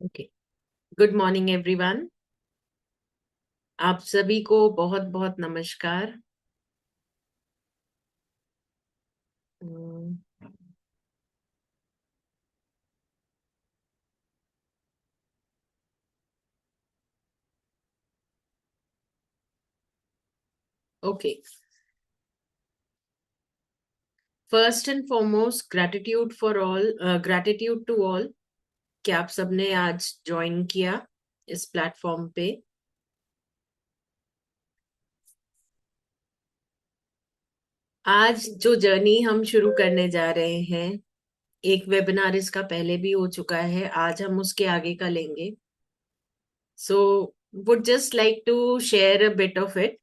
Okay. Good morning everyone. आप सभी को बहुत बहुत नमस्कार। Okay, first and foremost gratitude for all, gratitude to all कि आप सबने आज ज्वाइन किया इस प्लेटफॉर्म पे। आज जो जर्नी हम शुरू करने जा रहे हैं, एक वेबिनार इसका पहले भी हो चुका है, आज हम उसके आगे का लेंगे। So would just like to share a bit of it.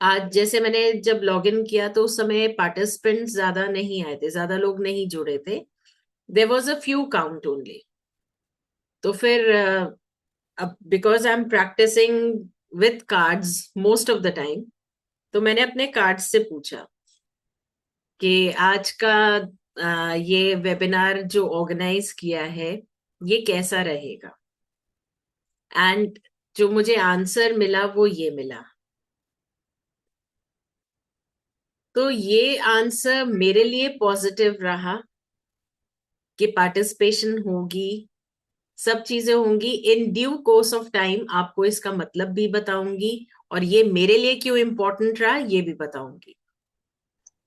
आज जैसे मैंने जब लॉग इन किया तो उस समय पार्टिसिपेंट्स ज्यादा नहीं आए थे, ज्यादा लोग नहीं जुड़े थे। There was a few count only. तो फिर अब because I am practising with cards most of the time, तो मैंने अपने कार्ड्स से पूछा कि आज का ये वेबिनार जो ऑर्गेनाइज किया है ये कैसा रहेगा। एंड जो मुझे आंसर मिला वो ये मिला। तो ये आंसर मेरे लिए पॉजिटिव रहा कि पार्टिसिपेशन होगी, सब चीजें होंगी। In due course of time आपको इसका मतलब भी बताऊंगी और ये मेरे लिए क्यों इंपॉर्टेंट रहा ये भी बताऊंगी।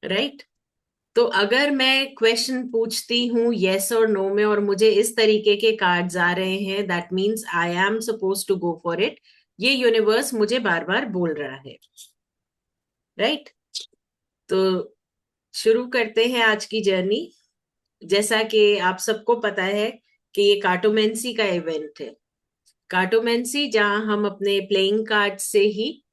राइट? तो अगर मैं क्वेश्चन पूछती हूँ यस और नो में और मुझे इस तरीके के कार्ड्स आ रहे हैं, that means I am suppose to go for it. ये यूनिवर्स मुझे बार बार बोल रहा है। राइट? तो शुरू करते हैं आज की जर्नी। जैसा कि आप सबको पता है कि ये कार्टोमेंसी का इवेंट है। कार्टोमेंसी जहां हम अपने प्लेइंग कार्ड से ही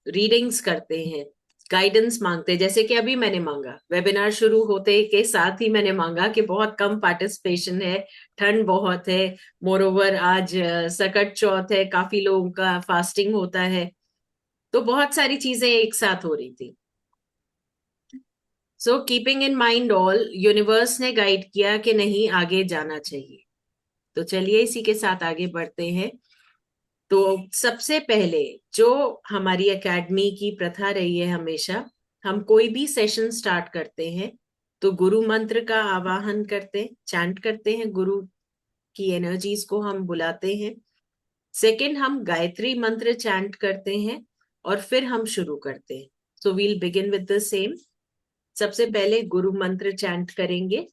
रीडिंग्स करते हैं, गाइडेंस मांगते हैं। जैसे कि अभी मैंने मांगा, वेबिनार शुरू होते के साथ ही मैंने मांगा कि बहुत कम पार्टिसिपेशन है, ठंड बहुत है, मोरोवर आज सकट चौथ है, काफी लोगों का फास्टिंग होता है, तो बहुत सारी चीजें एक साथ हो रही थी। So keeping in mind all, universe ने गाइड किया कि नहीं, आगे जाना चाहिए। तो चलिए इसी के साथ आगे बढ़ते हैं। तो सबसे पहले जो हमारी एकेडमी की प्रथा रही है, हमेशा हम कोई भी सेशन स्टार्ट करते हैं तो गुरु मंत्र का आवाहन करते, चैंट करते हैं, गुरु की एनर्जीज को हम बुलाते हैं। सेकंड, हम गायत्री मंत्र चैंट करते हैं और फिर हम शुरू करते हैं। So we'll begin with the same. सबसे पहले गुरु मंत्र चैंट करेंगे।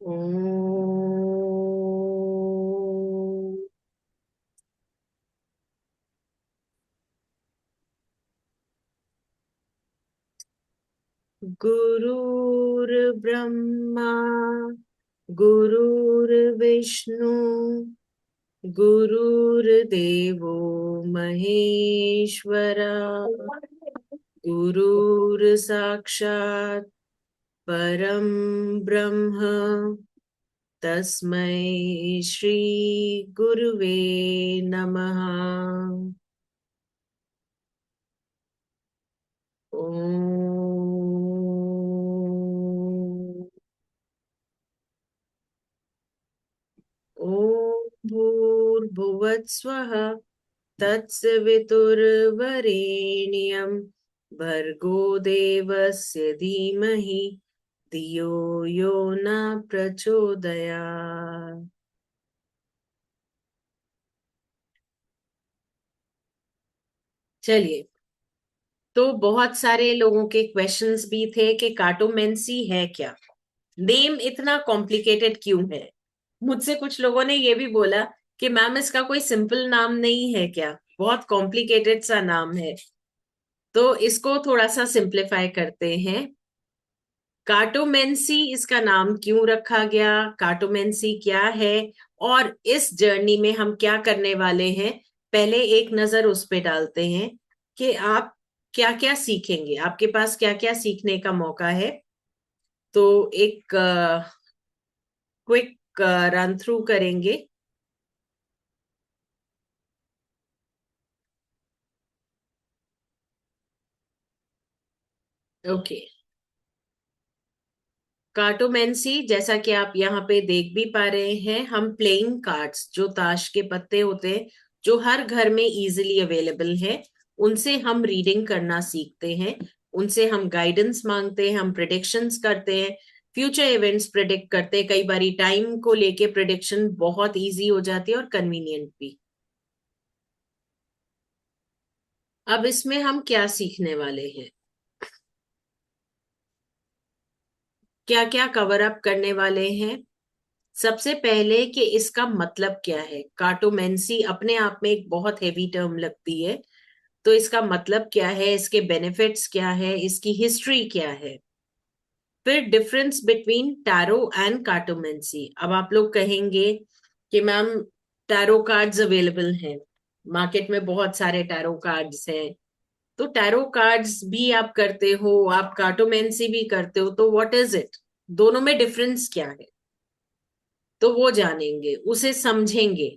ओम गुरुर्ब्रह्मा गुरुर्विष्णु गुरुर्देवो महेश्वरा गुरुर्साक्षात् परम ब्रह्म तस्मै श्री गुरुवे नमः। ओम। ॐ भूर्भुवस्वः तत्सवितुर्वरेण्यं भर्गो देवस्य धीमहि धियो यो न प्रचोदयात्। चलिए, तो बहुत सारे लोगों के क्वेश्चंस भी थे कि कार्टोमेंसी है क्या, नेम इतना कॉम्प्लिकेटेड क्यों है। मुझसे कुछ लोगों ने ये भी बोला कि मैम इसका कोई सिंपल नाम नहीं है क्या, बहुत कॉम्प्लिकेटेड सा नाम है। तो इसको थोड़ा सा सिंप्लीफाई करते हैं। कार्टोमेंसी इसका नाम क्यों रखा गया, कार्टोमेंसी क्या है, और इस जर्नी में हम क्या करने वाले हैं, पहले एक नजर उस पे डालते हैं कि आप क्या क्या सीखेंगे, आपके पास क्या क्या सीखने का मौका है। तो एक क्विक रन थ्रू करेंगे। ओके, कार्टोमेंसी जैसा कि आप यहाँ पे देख भी पा रहे हैं, हम प्लेइंग कार्ड्स जो ताश के पत्ते होते हैं, जो हर घर में इजीली अवेलेबल है, उनसे हम रीडिंग करना सीखते हैं, उनसे हम गाइडेंस मांगते हैं, हम प्रिडिक्शंस करते हैं, फ्यूचर इवेंट्स प्रिडिक्ट करते हैं। कई बारी टाइम को लेके प्रिडिक्शन बहुत इजी हो जाती है और कन्वीनियंट भी। अब इसमें हम क्या सीखने वाले हैं, क्या क्या कवर अप करने वाले हैं। सबसे पहले कि इसका मतलब क्या है। कार्टोमेंसी अपने आप में एक बहुत हेवी टर्म लगती है, तो इसका मतलब क्या है, इसके बेनिफिट्स क्या है, इसकी हिस्ट्री क्या है। फिर डिफरेंस बिटवीन टैरो एंड कार्टोमेंसी। अब आप लोग कहेंगे कि मैम टैरो कार्ड्स अवेलेबल हैं, मार्केट में बहुत सारे टैरो कार्ड्स हैं, तो टैरो कार्ड्स भी आप करते हो, आप कार्टोमेंसी भी करते हो, तो व्हाट इज इट, दोनों में डिफरेंस क्या है, तो वो जानेंगे, उसे समझेंगे।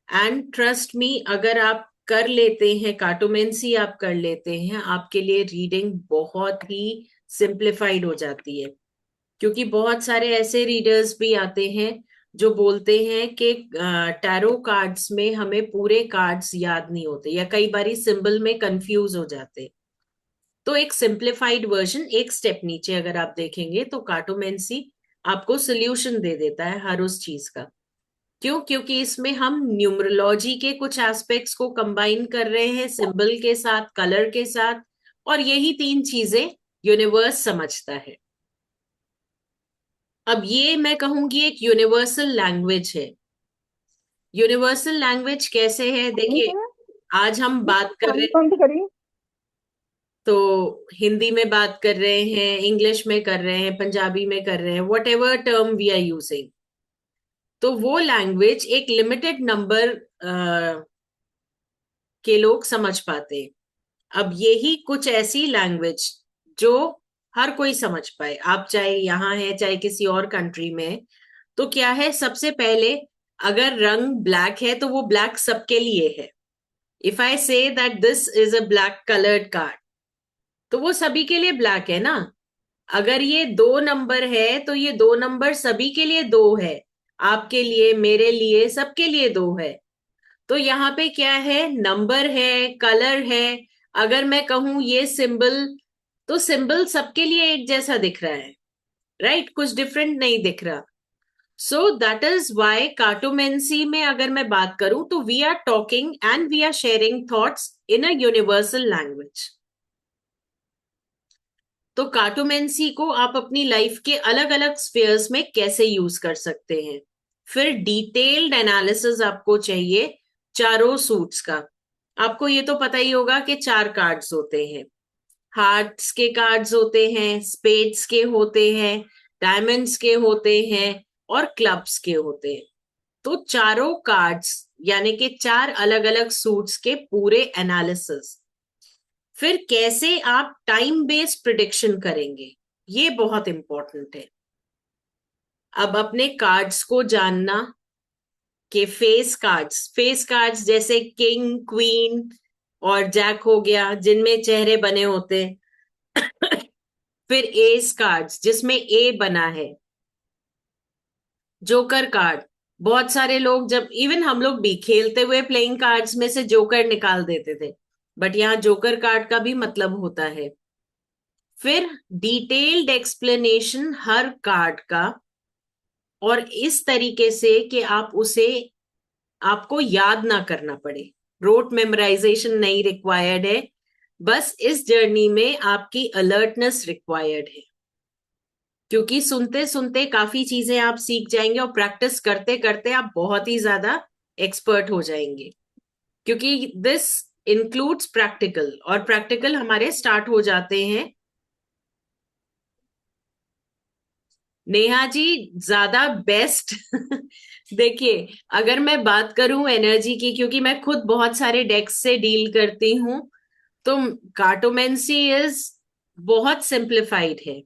एंड ट्रस्ट मी, अगर आप कर लेते हैं, कार्टोमेंसी आप कर लेते हैं, आपके लिए रीडिंग बहुत ही सिंप्लीफाइड हो जाती है। क्योंकि बहुत सारे ऐसे रीडर्स भी आते हैं जो बोलते हैं कि टैरो कार्ड्स में हमें पूरे कार्ड्स याद नहीं होते, या कई बारी सिंबल में कंफ्यूज हो जाते। तो एक सिंप्लीफाइड वर्जन, एक स्टेप नीचे अगर आप देखेंगे, तो कार्टोमेंसी आपको सोल्यूशन दे देता है हर उस चीज का। क्यों? क्योंकि इसमें हम न्यूमरोलॉजी के कुछ एस्पेक्ट्स को कंबाइन कर रहे हैं सिंबल के साथ, कलर के साथ, और यही तीन चीजें यूनिवर्स समझता है। अब ये मैं कहूंगी एक यूनिवर्सल लैंग्वेज है। यूनिवर्सल लैंग्वेज कैसे है, देखिए, आज हम बात कर रहे, कौन सी करी? तो हिंदी में बात कर रहे हैं, इंग्लिश में कर रहे हैं, पंजाबी में कर रहे हैं, whatever term we are using, तो वो लैंग्वेज एक लिमिटेड नंबर के लोग समझ पाते हैं। अब यही कुछ ऐसी लैंग्वेज जो हर कोई समझ पाए, आप चाहे यहाँ है चाहे किसी और कंट्री में है, तो क्या है, सबसे पहले अगर रंग ब्लैक है तो वो ब्लैक सबके लिए है। If I say that this is a black coloured card, तो वो सभी के लिए ब्लैक है ना। अगर ये 2 नंबर है तो ये 2 नंबर सभी के लिए दो है, आपके लिए, मेरे लिए, सबके लिए दो है। तो यहाँ पे क्या है, नंबर है, कलर है। अगर मैं कहूं ये सिंबल, तो सिंबल सबके लिए एक जैसा दिख रहा है, राइट, कुछ डिफरेंट नहीं दिख रहा। So that is why cartomancy में अगर मैं बात करूं, तो we are talking and we are sharing thoughts in a universal language. तो कार्टोमेंसी को आप अपनी लाइफ के अलग अलग स्फेयर्स में कैसे यूज कर सकते हैं। फिर डिटेल्ड एनालिसिस आपको चाहिए चारों सूट्स का। आपको ये तो पता ही होगा कि 4 कार्ड्स होते हैं, हार्ट्स के कार्ड्स होते हैं, स्पेड्स के होते हैं, डायमंड्स के होते हैं, और क्लब्स के होते हैं। तो चारों कार्ड्स यानी कि 4 अलग अलग सूट्स के पूरे एनालिसिस। फिर कैसे आप टाइम बेस्ड प्रिडिक्शन करेंगे, ये बहुत इंपॉर्टेंट है। अब अपने कार्ड्स को जानना, कि फेस कार्ड्स जैसे किंग, क्वीन और जैक हो गया, जिनमें चेहरे बने होते हैं। फिर एस कार्ड्स जिसमें ए बना है। जोकर कार्ड, बहुत सारे लोग, जब इवन हम लोग भी खेलते हुए प्लेइंग कार्ड्स में से जोकर निकाल देते थे, बट यहाँ जोकर कार्ड का भी मतलब होता है। फिर डिटेल्ड एक्सप्लेनेशन हर कार्ड का, और इस तरीके से कि आप उसे, आपको याद ना करना पड़े, रोट मेमोराइजेशन नहीं रिक्वायर्ड है। बस इस जर्नी में आपकी अलर्टनेस रिक्वायर्ड है, क्योंकि सुनते सुनते काफी चीजें आप सीख जाएंगे, और प्रैक्टिस करते करते आप बहुत ही ज्यादा एक्सपर्ट हो जाएंगे। क्योंकि दिस इंक्लूड्स प्रैक्टिकल, और प्रैक्टिकल हमारे स्टार्ट हो जाते हैं। नेहा जी, ज्यादा बेस्ट देखिए, अगर मैं बात करूं एनर्जी की, क्योंकि मैं खुद बहुत सारे डेक्स से डील करती हूं, तो कार्टोमेंसी इज बहुत सिंप्लीफाइड है,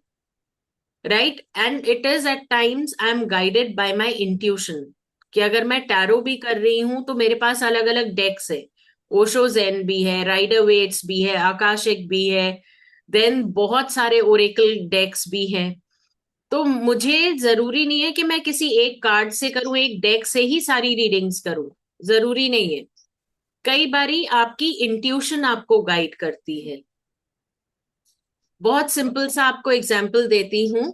right, and it is at times I am guided by my intuition. कि अगर मैं टैरो भी कर रही हूं तो मेरे पास अलग अलग डेक्स है, ओशो जेन भी है, राइडर वेट्स भी है, आकाशिक भी है, देन बहुत सारे ओरेकल डेक्स भी हैं। तो मुझे जरूरी नहीं है कि मैं किसी एक कार्ड से करूं, एक डेक से ही सारी रीडिंग्स करूं, जरूरी नहीं है। कई बारी आपकी इंट्यूशन आपको गाइड करती है। बहुत सिंपल सा आपको एग्जांपल देती हूँ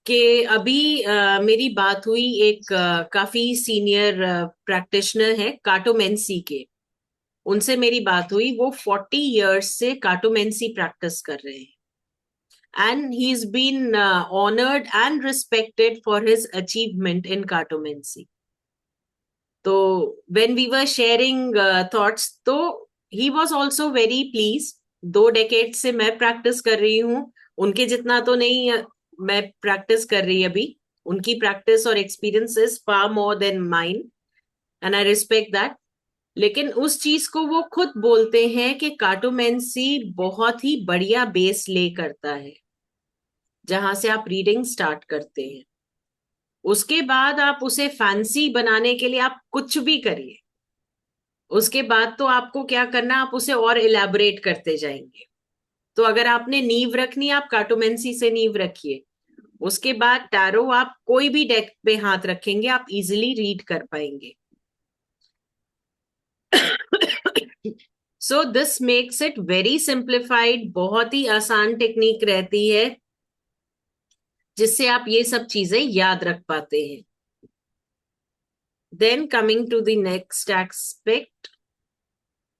कि अभी मेरी बात हुई एक काफी सीनियर प्रैक्टिशनर है कार्टोमेंसी के। उनसे मेरी बात हुई, वो 40 इयर्स से कार्टोमेंसी प्रैक्टिस कर रहे हैं and he's been honored and respected for his achievement in cartomancy. तो when we were sharing thoughts, तो he was also very pleased. 2 decade से मैं प्रैक्टिस कर रही हूँ, उनके जितना तो नहीं मैं प्रैक्टिस कर रही अभी। उनकी प्रैक्टिस और experience is far more than mine and I respect that. लेकिन उस चीज को वो खुद बोलते हैं कि कार्टोमेंसी बहुत ही बढ़िया बेस ले करता है जहां से आप रीडिंग स्टार्ट करते हैं। उसके बाद आप उसे फैंसी बनाने के लिए आप कुछ भी करिए, उसके बाद तो आपको क्या करना, आप उसे और इलेबोरेट करते जाएंगे। तो अगर आपने नींव रखनी, आप कार्टोमेंसी से नींव रखिए। उसके बाद टैरो आप कोई भी डेक पे हाथ रखेंगे, आप इजिली रीड कर पाएंगे। So this makes it very simplified, बहुत ही आसान टेक्निक रहती है जिससे आप ये सब चीजें याद रख पाते हैं। Then coming to the next aspect,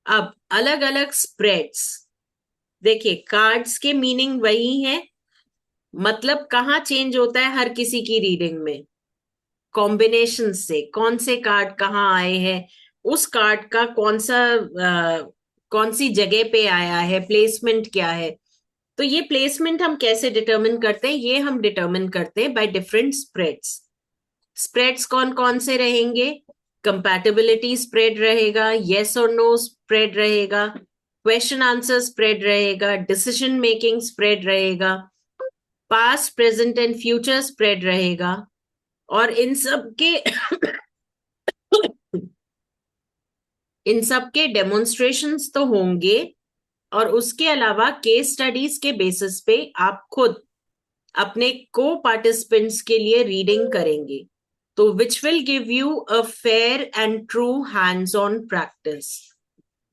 अब अलग अलग स्प्रेड्स। देखिए कार्ड्स के मीनिंग वही है, मतलब कहाँ चेंज होता है हर किसी की रीडिंग में, कॉम्बिनेशन से कौन से कार्ड कहाँ आए हैं, उस कार्ड का कौन सी जगह पे आया है, प्लेसमेंट क्या है। तो ये प्लेसमेंट हम कैसे डिटरमिन करते हैं, ये हम डिटरमिन करते हैं बाय डिफरेंट स्प्रेड्स। स्प्रेड्स कौन कौन से रहेंगे, कंपैटिबिलिटी स्प्रेड रहेगा, यस और नो स्प्रेड रहेगा, क्वेश्चन आंसर स्प्रेड रहेगा, डिसीजन मेकिंग स्प्रेड रहेगा, past present and future spread रहेगा। और इन सब के डेमोन्स्ट्रेशंस तो होंगे, और उसके अलावा केस स्टडीज के बेसिस पे आप खुद अपने को पार्टिसिपेंट्स के लिए रीडिंग करेंगे, तो which will give you a fair and true hands on practice.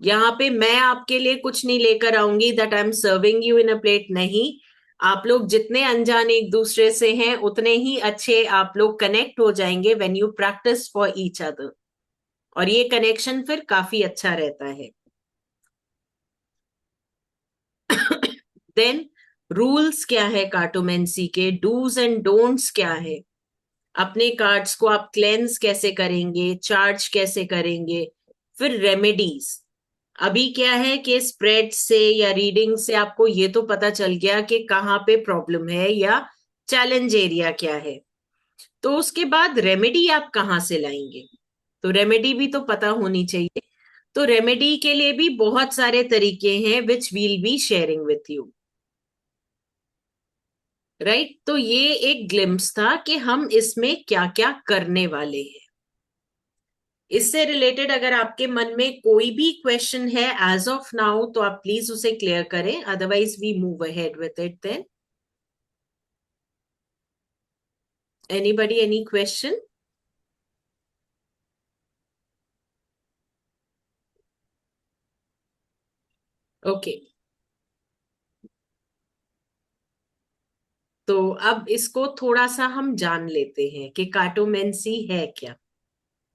यहाँ पे मैं आपके लिए कुछ नहीं लेकर आऊंगी that I am serving you in a plate, नहीं। आप लोग जितने अनजाने एक दूसरे से हैं उतने ही अच्छे आप लोग कनेक्ट हो जाएंगे when you practice for each other, और ये कनेक्शन फिर काफी अच्छा रहता है। देन रूल्स क्या है कार्टोमेंसी के, डूज एंड डोंट्स क्या है, अपने कार्ड्स को आप क्लेंस कैसे करेंगे, चार्ज कैसे करेंगे, फिर रेमेडीज। अभी क्या है कि स्प्रेड से या रीडिंग से आपको ये तो पता चल गया कि कहाँ पे प्रॉब्लम है या चैलेंज एरिया क्या है, तो उसके बाद रेमेडी आप कहाँ से लाएंगे, तो रेमेडी भी तो पता होनी चाहिए। तो रेमेडी के लिए भी बहुत सारे तरीके हैं which will be sharing with you, right. तो ये एक ग्लिम्स था कि हम इसमें क्या क्या करने वाले हैं। इससे रिलेटेड अगर आपके मन में कोई भी क्वेश्चन है एज ऑफ नाउ, तो आप प्लीज उसे क्लियर करें, otherwise we move ahead with it then. Anybody, any question? Okay, तो अब इसको थोड़ा सा हम जान लेते हैं कि कार्टोमेंसी है क्या।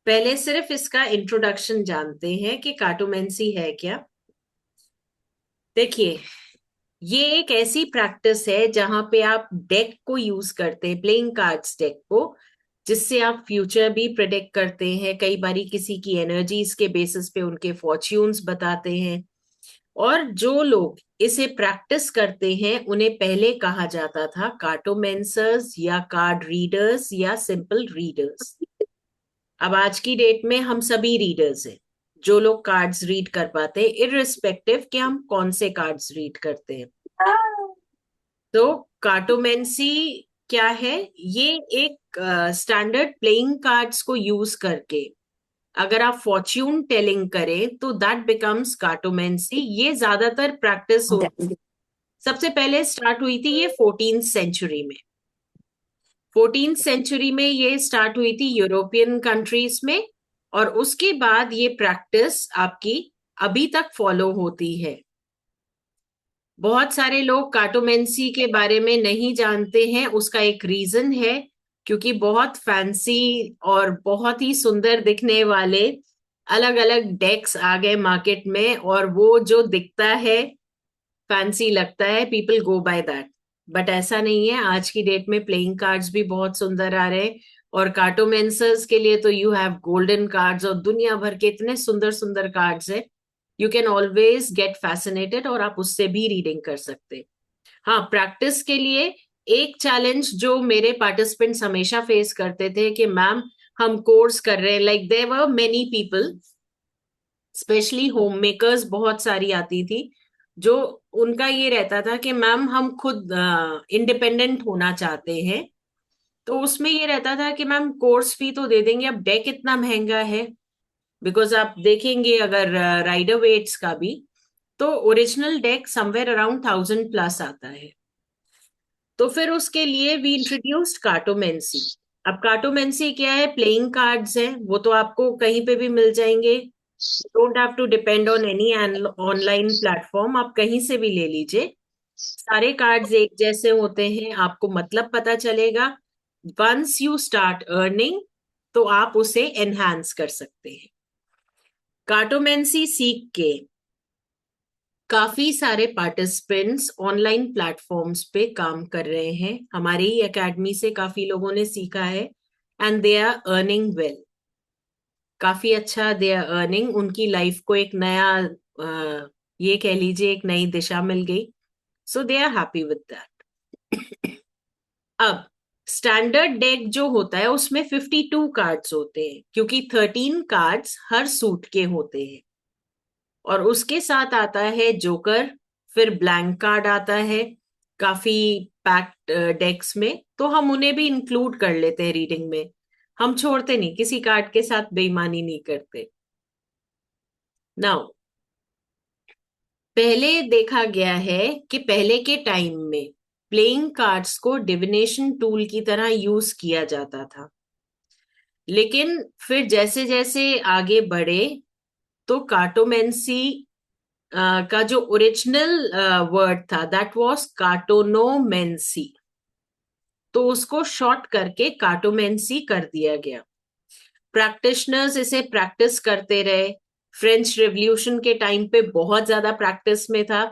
पहले सिर्फ इसका इंट्रोडक्शन जानते हैं कि कार्टोमेंसी है क्या। देखिए, ये एक ऐसी प्रैक्टिस है जहां पे आप डेक को यूज करते हैं, प्लेइंग कार्ड्स डेक को, जिससे आप फ्यूचर भी प्रिडिक्ट करते हैं, कई बारी किसी की एनर्जीज के बेसिस पे उनके फॉर्च्यून्स बताते हैं। और जो लोग इसे प्रैक्टिस करते हैं उन्हें पहले कहा जाता था कार्टोमेंसर्स या कार्ड रीडर्स या सिंपल रीडर्स। अब आज की डेट में हम सभी रीडर्स हैं, जो लोग कार्ड्स रीड कर पाते हैं, इररिस्पेक्टिव कि हम कौन से कार्ड्स रीड करते हैं। तो कार्टोमेंसी क्या है, ये एक स्टैंडर्ड प्लेइंग कार्ड्स को यूज करके अगर आप फॉर्च्यून टेलिंग करें तो दैट बिकम्स कार्टोमेंसी। ये ज्यादातर प्रैक्टिस होती है सबसे पहले स्टार्ट हुई थी ये 14th सेंचुरी में। 14th सेंचुरी में ये स्टार्ट हुई थी यूरोपियन कंट्रीज में, और उसके बाद ये प्रैक्टिस आपकी अभी तक फॉलो होती है। बहुत सारे लोग कार्टोमेंसी के बारे में नहीं जानते हैं, उसका एक रीजन है, क्योंकि बहुत फैंसी और बहुत ही सुंदर दिखने वाले अलग अलग डेक्स आ गए मार्केट में, और वो जो दिखता है फैंसी लगता है, people go by that. But ऐसा नहीं है, आज की डेट में प्लेइंग कार्ड्स भी बहुत सुंदर आ रहे हैं, और कार्टोमेंसर्स के लिए तो यू हैव गोल्डन कार्ड्स और दुनिया भर के इतने सुंदर सुंदर कार्ड्स है। You can always get fascinated, और आप उससे भी रीडिंग कर सकते। हाँ, प्रैक्टिस के लिए एक चैलेंज जो मेरे पार्टिसिपेंट्स हमेशा फेस करते थे कि मैम हम कोर्स कर रहे हैं, like there were many people, specially homemakers बहुत सारी आती थी, जो उनका ये रहता था कि मैम हम खुद इंडिपेंडेंट होना चाहते हैं। तो उसमें ये रहता था कि मैम कोर्स फी तो दे देंगे, अब डेक इतना महंगा है। बिकॉज आप देखेंगे अगर राइडर वेट्स का भी, तो ओरिजिनल डेक समवेयर अराउंड 1000+ आता है। तो फिर उसके लिए वी इंट्रोड्यूस्ड कार्टोमेंसी। अब कार्टोमेंसी क्या है? प्लेइंग कार्ड्स हैं, वो तो आपको कहीं पे भी मिल जाएंगे। Don't have to depend on any online platform, आप कहीं से भी ले लीजिए। सारे कार्ड्स एक जैसे होते हैं, आपको मतलब पता चलेगा। वंस यू स्टार्ट अर्निंग, तो आप उसे एनहांस कर सकते हैं। कार्टोमेंसी सीख के काफी सारे पार्टिसिपेंट्स ऑनलाइन प्लेटफॉर्म्स पे काम कर रहे हैं, हमारी ही एकेडमी से काफी लोगों ने सीखा है, and they are earning well. काफी अच्छा दे आर अर्निंग, उनकी लाइफ को एक नया ये कह लीजिए एक नई दिशा मिल गई। So they are happy with that. अब स्टैंडर्ड डेक जो होता है उसमें 52 कार्ड्स होते हैं, क्योंकि 13 कार्ड्स हर सूट के होते हैं, और उसके साथ आता है जोकर, फिर ब्लैंक कार्ड आता है काफी पैक्ड डेक्स में, तो हम उन्हें भी इंक्लूड कर लेते हैं रीडिंग में। हम छोड़ते नहीं, किसी कार्ड के साथ बेईमानी नहीं करते। नाउ, पहले देखा गया है कि पहले के टाइम में प्लेइंग कार्ड्स को डिविनेशन टूल की तरह यूज किया जाता था, लेकिन फिर जैसे जैसे आगे बढ़े तो कार्टोमेंसी का जो ओरिजिनल वर्ड था दैट वाज कार्टोनोमेंसी, तो उसको शॉर्ट करके कार्टोमेंसी कर दिया गया। प्रैक्टिशनर्स इसे प्रैक्टिस करते रहे। फ्रेंच रेवोल्यूशन के टाइम पे बहुत ज्यादा प्रैक्टिस में था,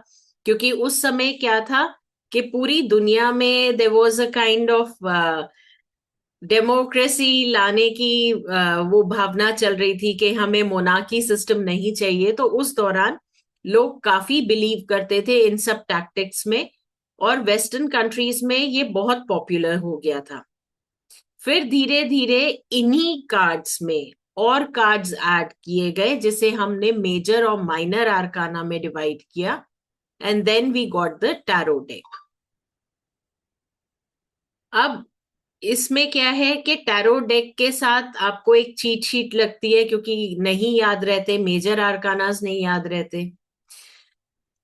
क्योंकि उस समय क्या था कि पूरी दुनिया में there was a kind of democracy लाने की वो भावना चल रही थी कि हमें मोनार्की सिस्टम नहीं चाहिए। तो उस दौरान लोग काफी बिलीव करते थे इन सब टैक्टिक्स में, और वेस्टर्न कंट्रीज में ये बहुत पॉपुलर हो गया था। फिर धीरे धीरे इन्हीं कार्ड्स में और कार्ड्स ऐड किए गए, जिसे हमने मेजर और माइनर आर्काना में डिवाइड किया, and then we got the tarot deck. अब इसमें क्या है कि टैरो डेक के साथ आपको एक चीट शीट लगती है, क्योंकि नहीं याद रहते, मेजर आर्कानास नहीं याद रहते।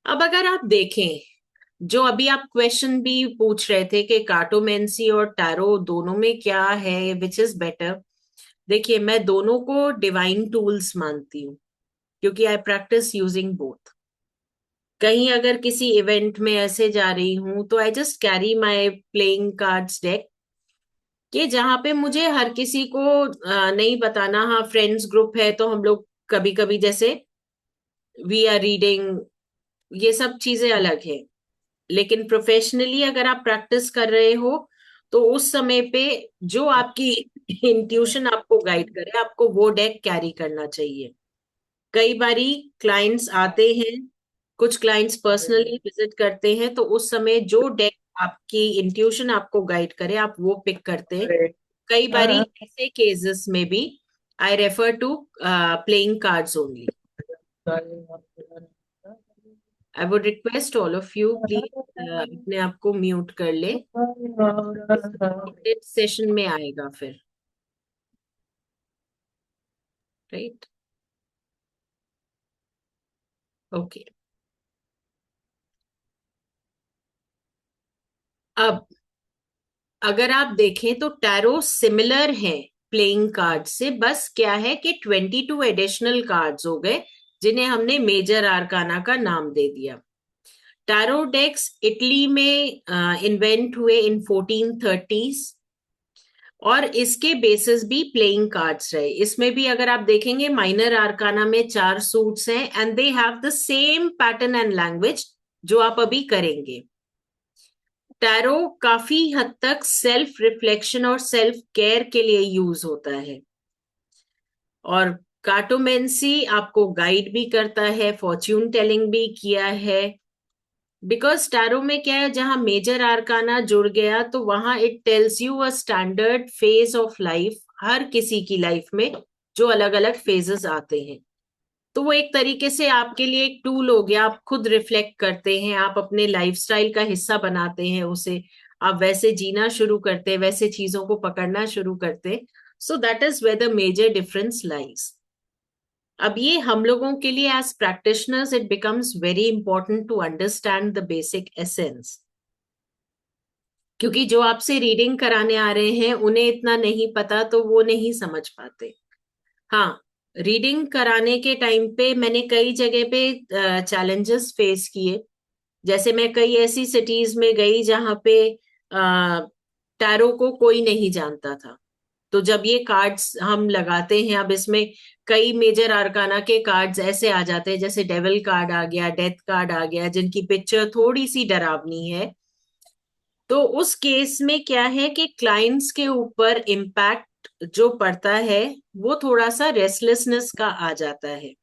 अब अगर आप देखें, जो अभी आप क्वेश्चन भी पूछ रहे थे कि कार्टोमेंसी और टैरो दोनों में क्या है, विच इज बेटर। देखिए, मैं दोनों को डिवाइन टूल्स मानती हूँ, क्योंकि आई प्रैक्टिस यूजिंग बोथ। कहीं अगर किसी इवेंट में ऐसे जा रही हूं, तो I just carry my playing cards deck, कि जहां पे मुझे हर किसी को नहीं बताना। हाँ, फ्रेंड्स ग्रुप है तो हम लोग कभी कभी जैसे वी आर रीडिंग, ये सब चीजें अलग है। लेकिन प्रोफेशनली अगर आप प्रैक्टिस कर रहे हो, तो उस समय पे जो आपकी इंट्यूशन आपको गाइड करे, आपको वो डेक कैरी करना चाहिए। कई बारी क्लाइंट्स आते हैं, कुछ क्लाइंट्स पर्सनली विजिट करते हैं, तो उस समय जो डेक आपकी इंट्यूशन आपको गाइड करे, आप वो पिक करते हैं। कई बारी ऐसे केसेस में भी I refer to playing cards only. I would request all of you, please अपने आप को म्यूट कर ले, सेशन में आएगा फिर। Right, okay. अब अगर आप देखें तो टैरो सिमिलर है प्लेइंग कार्ड से, बस क्या है कि 22 एडिशनल कार्ड्स हो गए जिन्हें हमने मेजर आर्काना का नाम दे दिया। टैरो डेक्स इटली में इन्वेंट हुए इन 1430s, और इसके बेसिस भी प्लेइंग कार्ड्स रहे। इसमें भी अगर आप देखेंगे माइनर आर्काना में 4 सूट्स हैं and they have the same pattern and language जो आप अभी करेंगे। टैरो काफी हद तक सेल्फ रिफ्लेक्शन और सेल्फ केयर के लिए यूज होता है, और कार्टोमेंसी आपको गाइड भी करता है, फॉर्च्यून टेलिंग भी किया है। बिकॉज टैरो में क्या है, जहां मेजर आर्काना जुड़ गया तो वहां it tells you a standard phase of life, हर किसी की लाइफ में जो अलग अलग फेजेस आते हैं। तो वो एक तरीके से आपके लिए एक टूल हो गया, आप खुद रिफ्लेक्ट करते हैं, आप अपने लाइफस्टाइल का हिस्सा बनाते हैं उसे, आप वैसे जीना शुरू करते हैं, वैसे चीजों को पकड़ना शुरू करते हैं। So that is where the major difference lies. अब ये हम लोगों के लिए as practitioners it becomes very important to understand the basic essence, क्योंकि जो आपसे रीडिंग कराने आ रहे हैं उन्हें इतना नहीं पता तो वो नहीं समझ पाते। हाँ, रीडिंग कराने के टाइम पे मैंने कई जगह पे चैलेंजेस फेस किए। जैसे मैं कई ऐसी सिटीज में गई जहां पे टैरो को कोई नहीं जानता था। तो जब ये कार्ड्स हम लगाते हैं, अब इसमें कई मेजर आर्काना के कार्ड्स ऐसे आ जाते हैं, जैसे डेविल कार्ड आ गया, डेथ कार्ड आ गया, जिनकी पिक्चर थोड़ी सी डरावनी है। तो उस केस में क्या है कि क्लाइंट्स के ऊपर इम्पैक्ट जो पड़ता है वो थोड़ा सा रेस्टलेसनेस का आ जाता है।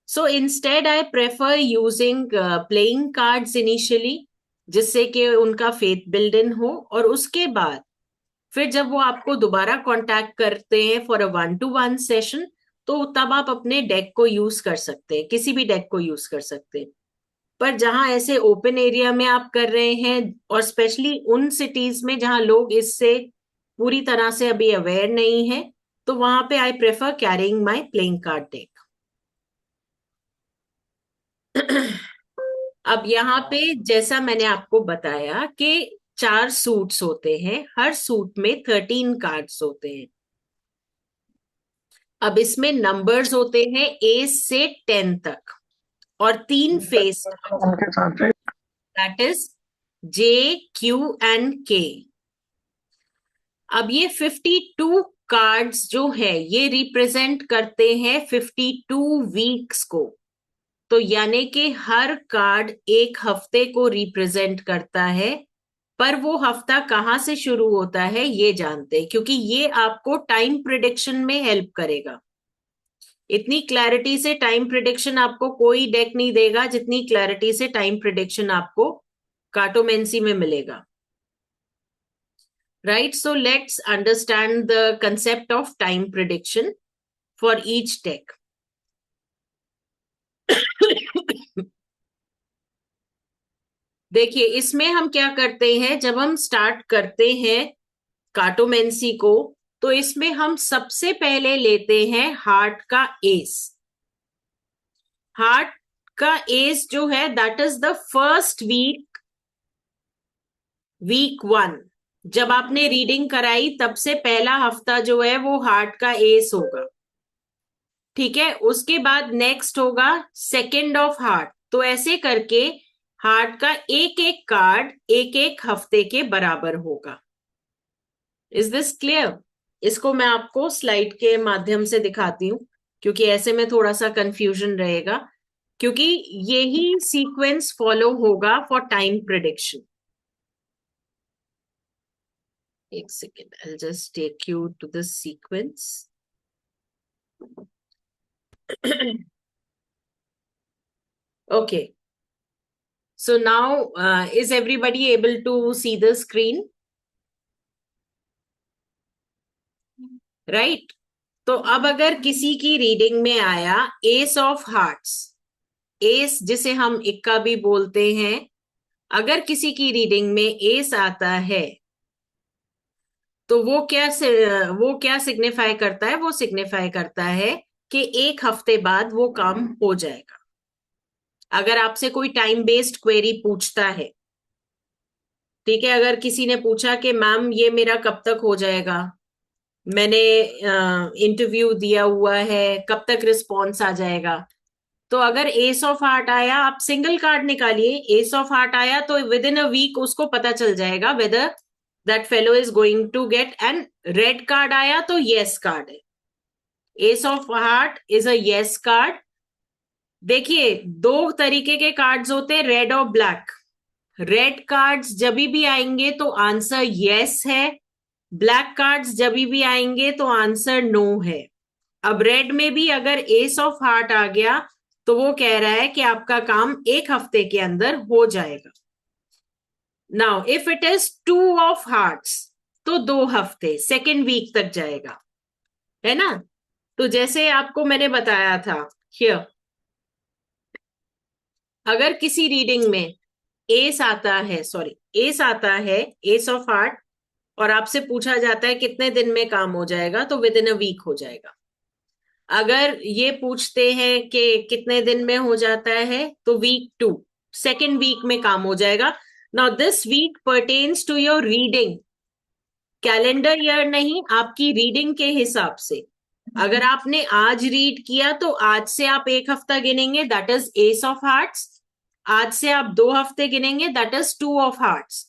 So instead I prefer using playing cards initially, जिससे कि उनका फेथ बिल्ड इन हो, और उसके बाद फिर जब वो आपको दोबारा कांटेक्ट करते हैं फॉर अ 1-to-1 सेशन, तो तब आप अपने डेक को यूज कर सकते हैं, किसी भी डेक को यूज कर सकते हैं। पर जहां ऐसे ओपन एरिया में आप कर रहे हैं, और स्पेशली उन सिटीज में जहां लोग इससे पूरी तरह से अभी अवेयर नहीं है, तो वहां पे I prefer carrying my playing card deck. अब यहाँ पे जैसा मैंने आपको बताया कि 4 सूट्स होते हैं, हर सूट में 13 कार्ड्स होते हैं। अब इसमें नंबर्स होते हैं A से 10 तक, और 3 फेस, उनके साथ है। That is J, Q and K। अब ये 52 कार्ड्स जो है ये रिप्रेजेंट करते हैं 52 वीक्स को। तो यानी कि हर कार्ड एक हफ्ते को रिप्रेजेंट करता है, पर वो हफ्ता कहाँ से शुरू होता है ये जानते हैं, क्योंकि ये आपको टाइम प्रिडिक्शन में हेल्प करेगा। इतनी क्लैरिटी से टाइम प्रिडिक्शन आपको कोई डेक नहीं देगा जितनी क्लैरिटी से टाइम प्रिडिक्शन आपको कार्टोमेंसी में मिलेगा। Right, so let's understand the concept of time prediction for each deck. देखिए, इसमें हम क्या करते हैं, जब हम स्टार्ट करते हैं कार्टोमेंसी को, तो इसमें हम सबसे पहले लेते हैं हार्ट का एस। हार्ट का एज जो है that is the first week, week 1। जब आपने रीडिंग कराई तब से पहला हफ्ता जो है वो हार्ट का एस होगा। ठीक है, उसके बाद नेक्स्ट होगा सेकेंड ऑफ हार्ट। तो ऐसे करके हार्ट का एक एक कार्ड एक एक हफ्ते के बराबर होगा। Is this clear? इसको मैं आपको स्लाइड के माध्यम से दिखाती हूँ, क्योंकि ऐसे में थोड़ा सा कंफ्यूजन रहेगा, क्योंकि यही सीक्वेंस फॉलो होगा फॉर टाइम प्रिडिक्शन। एक second, I just take you to the sequence. Okay, so now is everybody able to see the screen? Right, तो अब अगर किसी की रीडिंग में आया एस ऑफ हार्ट्स, एस जिसे हम इक्का भी बोलते हैं, अगर किसी की रीडिंग में एस आता है तो वो क्या सिग्निफाई करता है? वो सिग्निफाई करता है कि एक हफ्ते बाद वो काम हो जाएगा। अगर आपसे कोई टाइम बेस्ड क्वेरी पूछता है ठीक है, अगर किसी ने पूछा कि मैम ये मेरा कब तक हो जाएगा, मैंने इंटरव्यू दिया हुआ है, कब तक रिस्पॉन्स आ जाएगा, तो अगर एस ऑफ हार्ट आया, आप सिंगल कार्ड निकालिए, एस ऑफ हार्ट आया तो विद इन अ वीक उसको पता चल जाएगा whether that fellow is going to get, and red card आया तो यस कार्ड है, ace of heart is a yes card. देखिए, दो तरीके के कार्ड्स होते हैं, रेड और ब्लैक। रेड कार्ड्स जब भी आएंगे तो आंसर यस है, ब्लैक कार्ड्स जब भी आएंगे तो आंसर नो है। अब रेड में भी अगर एस ऑफ हार्ट आ गया तो वो कह रहा है कि आपका काम एक हफ्ते के अंदर हो जाएगा। Now if it is two of hearts तो 2 हफ्ते, सेकेंड वीक तक जाएगा, है ना। तो जैसे आपको मैंने बताया था हियर, अगर किसी रीडिंग में एस आता है, सॉरी एस आता है, एस ऑफ हार्ट, और आपसे पूछा जाता है कितने दिन में काम हो जाएगा, तो विद इन अ वीक हो जाएगा। अगर ये पूछते हैं कि कितने दिन में हो जाता है, तो वीक 2, सेकेंड वीक में काम हो जाएगा। Now this week pertains to your reading, calendar year नहीं, आपकी रीडिंग के हिसाब से। अगर आपने आज रीड किया तो आज से आप एक हफ्ता गिनेंगे, that is ace of hearts. आज से आप 2 हफ्ते गिनेंगे, दैट इज 2 ऑफ हार्ट्स।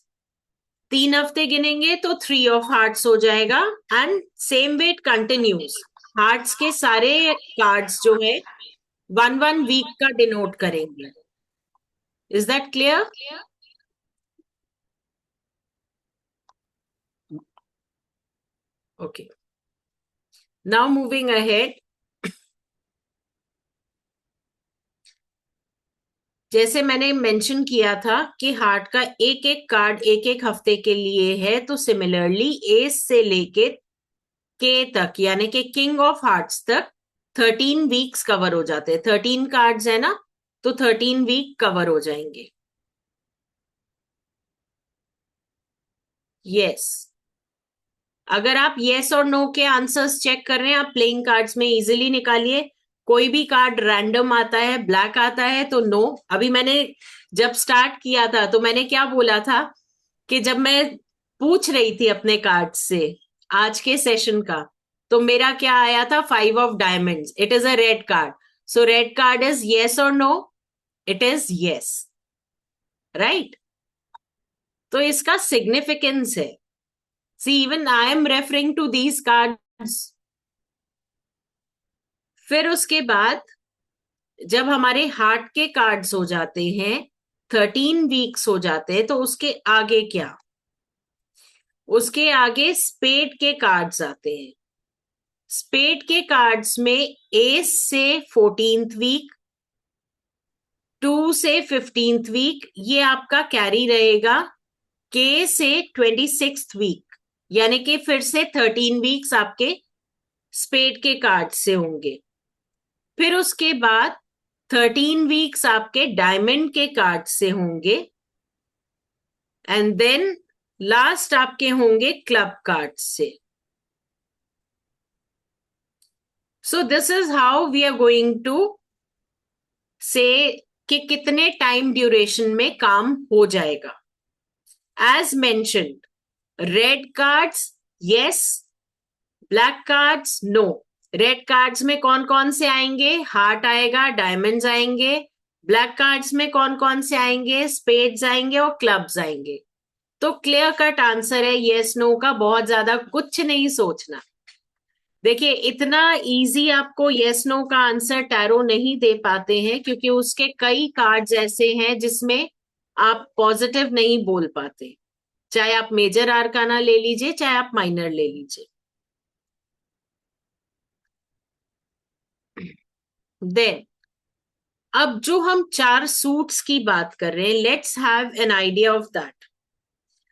3 हफ्ते गिनेंगे तो 3 ऑफ हार्ट्स हो जाएगा, and same way it continues. Hearts के सारे कार्ड्स जो है 1 1 वीक का डिनोट करेंगे। Is that clear? Okay, now moving ahead. जैसे मैंने मेंशन किया था कि हार्ट का एक एक कार्ड एक एक हफ्ते के लिए है, तो सिमिलरली एस से लेके के तक, यानी कि किंग ऑफ हार्ट्स तक 13 वीक्स कवर हो जाते हैं। 13 कार्ड्स है ना, तो 13 वीक कवर हो जाएंगे। यस, अगर आप यस और नो के आंसर्स चेक कर रहे हैं, आप प्लेइंग कार्ड्स में इजीली निकालिए। कोई भी कार्ड रैंडम आता है, ब्लैक आता है तो नो। अभी मैंने जब स्टार्ट किया था तो मैंने क्या बोला था कि जब मैं पूछ रही थी अपने कार्ड से आज के सेशन का, तो मेरा क्या आया था, 5 of diamonds, it is a red card. So red card is yes और no, it is yes, right. तो इसका सिग्निफिकेंस है, see even I am referring to these cards. फिर उसके बाद जब हमारे हार्ट के कार्ड्स हो जाते हैं, 13 वीक्स हो जाते हैं, तो उसके आगे क्या, उसके आगे स्पेड के कार्ड्स आते हैं। स्पेड के कार्ड्स में एस से 14th वीक, 2 से 15th वीक, ये आपका कैरी रहेगा। के से 26th वीक, यानी कि फिर से 13 वीक्स आपके स्पेड के कार्ड से होंगे। फिर उसके बाद 13 वीक्स आपके डायमंड के कार्ड से होंगे, एंड देन लास्ट आपके होंगे क्लब कार्ड से। So this is how we are going to say कि कितने टाइम ड्यूरेशन में काम हो जाएगा। As mentioned, red cards yes, black cards no. Red cards में कौन कौन से आएंगे, हार्ट आएगा, डायमंड्स आएंगे। ब्लैक कार्ड्स में कौन कौन से आएंगे, स्पेड्स आएंगे और क्लब्स आएंगे। तो क्लियर कट आंसर है यस नो का, बहुत ज्यादा कुछ नहीं सोचना। देखिए, इतना इजी आपको यस नो का आंसर टैरो नहीं दे पाते हैं, क्योंकि उसके कई कार्ड्स ऐसे हैं जिसमें आप पॉजिटिव नहीं बोल पाते। चाहे आप मेजर आर्काना ले लीजिए, चाहे आप माइनर ले लीजिए। देन अब जो हम 4 सूट्स की बात कर रहे हैं, let's have an idea of that.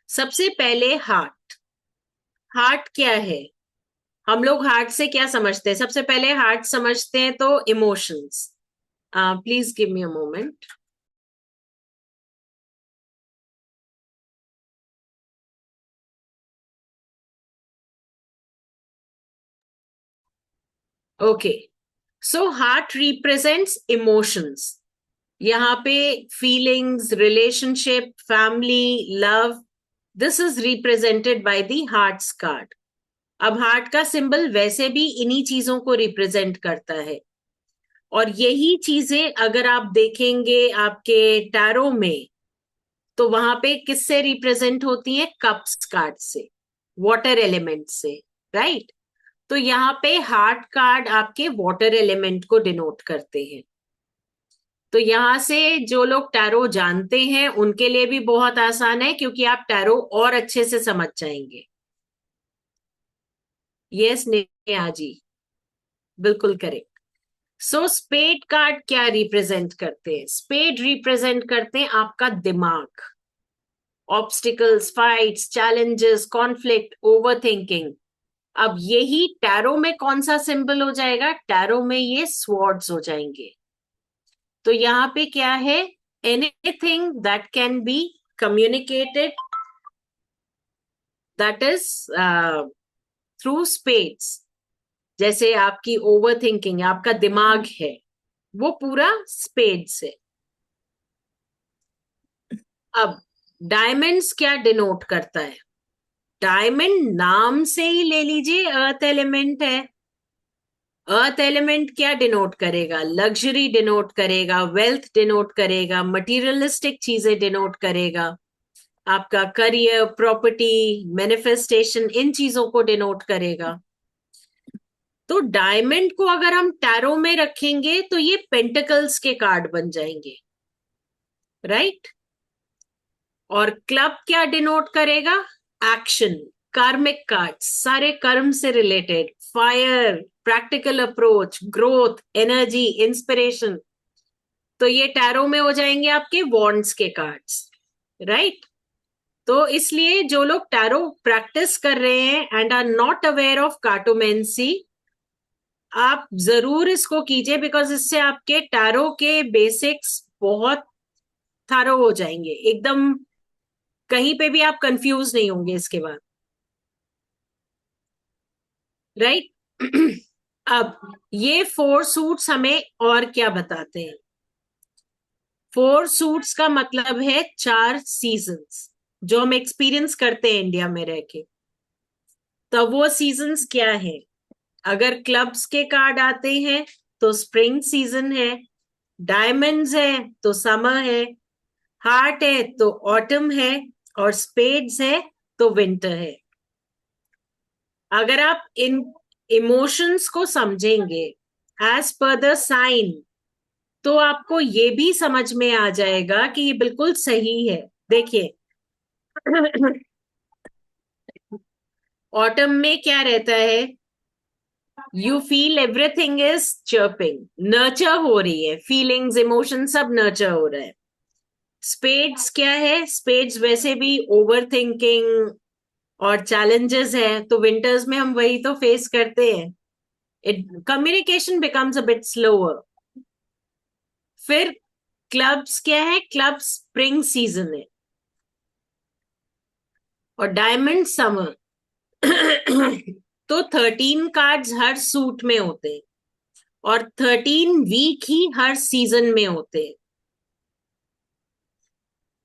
सबसे पहले हार्ट। हार्ट क्या है, हम लोग हार्ट से क्या समझते हैं, सबसे पहले हार्ट समझते हैं तो emotions. Please give me a moment. Okay, so heart represents emotions. यहाँ पे feelings, relationship, family, love, this is represented by the hearts card. अब हार्ट का सिंबल वैसे भी इन्हीं चीजों को रिप्रेजेंट करता है, और यही चीजें अगर आप देखेंगे आपके टैरो में, तो वहां पे किससे रिप्रेजेंट होती है? कप्स कार्ड से, वाटर एलिमेंट से, राइट। तो यहाँ पे हार्ट कार्ड आपके वाटर एलिमेंट को डिनोट करते हैं। तो यहां से जो लोग टैरो जानते हैं उनके लिए भी बहुत आसान है, क्योंकि आप टैरो और अच्छे से समझ जाएंगे। यस नेहा जी, बिल्कुल करेक्ट। सो स्पेड कार्ड क्या रिप्रेजेंट करते हैं? स्पेड रिप्रेजेंट करते हैं आपका दिमाग, obstacles, fights, challenges, conflict, overthinking. अब यही टैरो में कौन सा सिंबल हो जाएगा? टैरो में ये स्वॉर्ड्स हो जाएंगे। तो यहाँ पे क्या है? Anything that can be communicated, that is through spades. जैसे आपकी ओवर थिंकिंग, आपका दिमाग है, वो पूरा स्पेड्स है। अब डायमंड्स क्या डिनोट करता है? डायमंड नाम से ही ले लीजिए, अर्थ एलिमेंट है। अर्थ एलिमेंट क्या डिनोट करेगा? लग्जरी डिनोट करेगा, वेल्थ डिनोट करेगा, मटीरियलिस्टिक चीजें डिनोट करेगा, आपका करियर, प्रॉपर्टी, मैनिफेस्टेशन, इन चीजों को डिनोट करेगा। तो डायमंड को अगर हम टैरो में रखेंगे तो ये पेंटिकल्स के कार्ड बन जाएंगे, राइट। और क्लब क्या डिनोट करेगा? एक्शन, कार्मिक कार्ड्स, सारे कर्म से related, fire, practical approach, growth, energy, inspiration. तो ये टैरो में हो जाएंगे आपके वॉन्ड्स के कार्ड्स, राइट। तो इसलिए जो लोग टैरो प्रैक्टिस कर रहे हैं and are not aware of cartomancy, आप जरूर इसको कीजिए, बिकॉज इससे आपके टैरो के बेसिक्स बहुत थारो हो जाएंगे एकदम। कहीं पे भी आप कंफ्यूज नहीं होंगे इसके बाद, राइट। अब ये 4 सूट्स हमें और क्या बताते हैं? 4 सूट्स का मतलब है 4 सीजन्स, जो हम एक्सपीरियंस करते हैं इंडिया में रह के। तो वो सीजन्स क्या है? अगर क्लब्स के कार्ड आते हैं तो स्प्रिंग सीजन है, डायमंड्स है तो समर है, हार्ट है तो ऑटम है, और स्पेड्स है तो विंटर है। अगर आप इन इमोशंस को समझेंगे एज पर द साइन, तो आपको ये भी समझ में आ जाएगा कि ये बिल्कुल सही है। देखिए, ऑटम में क्या रहता है? You feel everything is chirping, nurture हो रही है, फीलिंग्स, इमोशन सब नर्चर हो रहा है। स्पेड्स क्या है? स्पेड्स वैसे भी ओवर थिंकिंग और चैलेंजेस है, तो विंटर्स में हम वही तो फेस करते हैं। It communication becomes a bit slower. फिर क्लब्स क्या है? क्लब्स स्प्रिंग सीजन है, और डायमंड समर। तो 13 कार्ड्स हर सूट में होते हैं, और 13 वीक ही हर सीजन में होते हैं।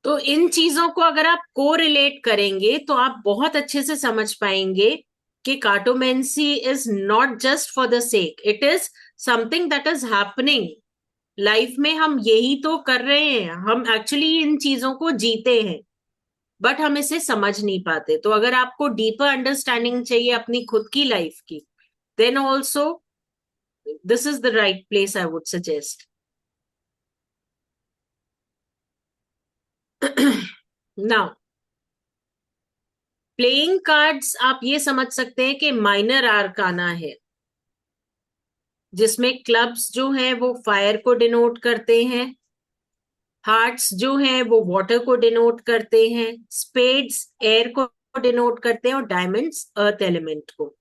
तो इन चीजों को अगर आप को रिलेट करेंगे तो आप बहुत अच्छे से समझ पाएंगे कि cartomancy is not just for the sake, it is something that is happening life में। हम यही तो कर रहे हैं, हम एक्चुअली इन चीजों को जीते हैं, बट हम इसे समझ नहीं पाते। तो अगर आपको डीपर अंडरस्टैंडिंग चाहिए अपनी खुद की लाइफ की, then also this is the right place I would suggest. Now, playing cards आप ये समझ सकते हैं कि माइनर आर्काना है, जिसमें क्लब्स जो हैं वो फायर को डिनोट करते हैं, हार्ट्स जो हैं वो वाटर को डिनोट करते हैं, स्पेड्स एयर को डिनोट करते हैं, और डायमंड्स अर्थ एलिमेंट को।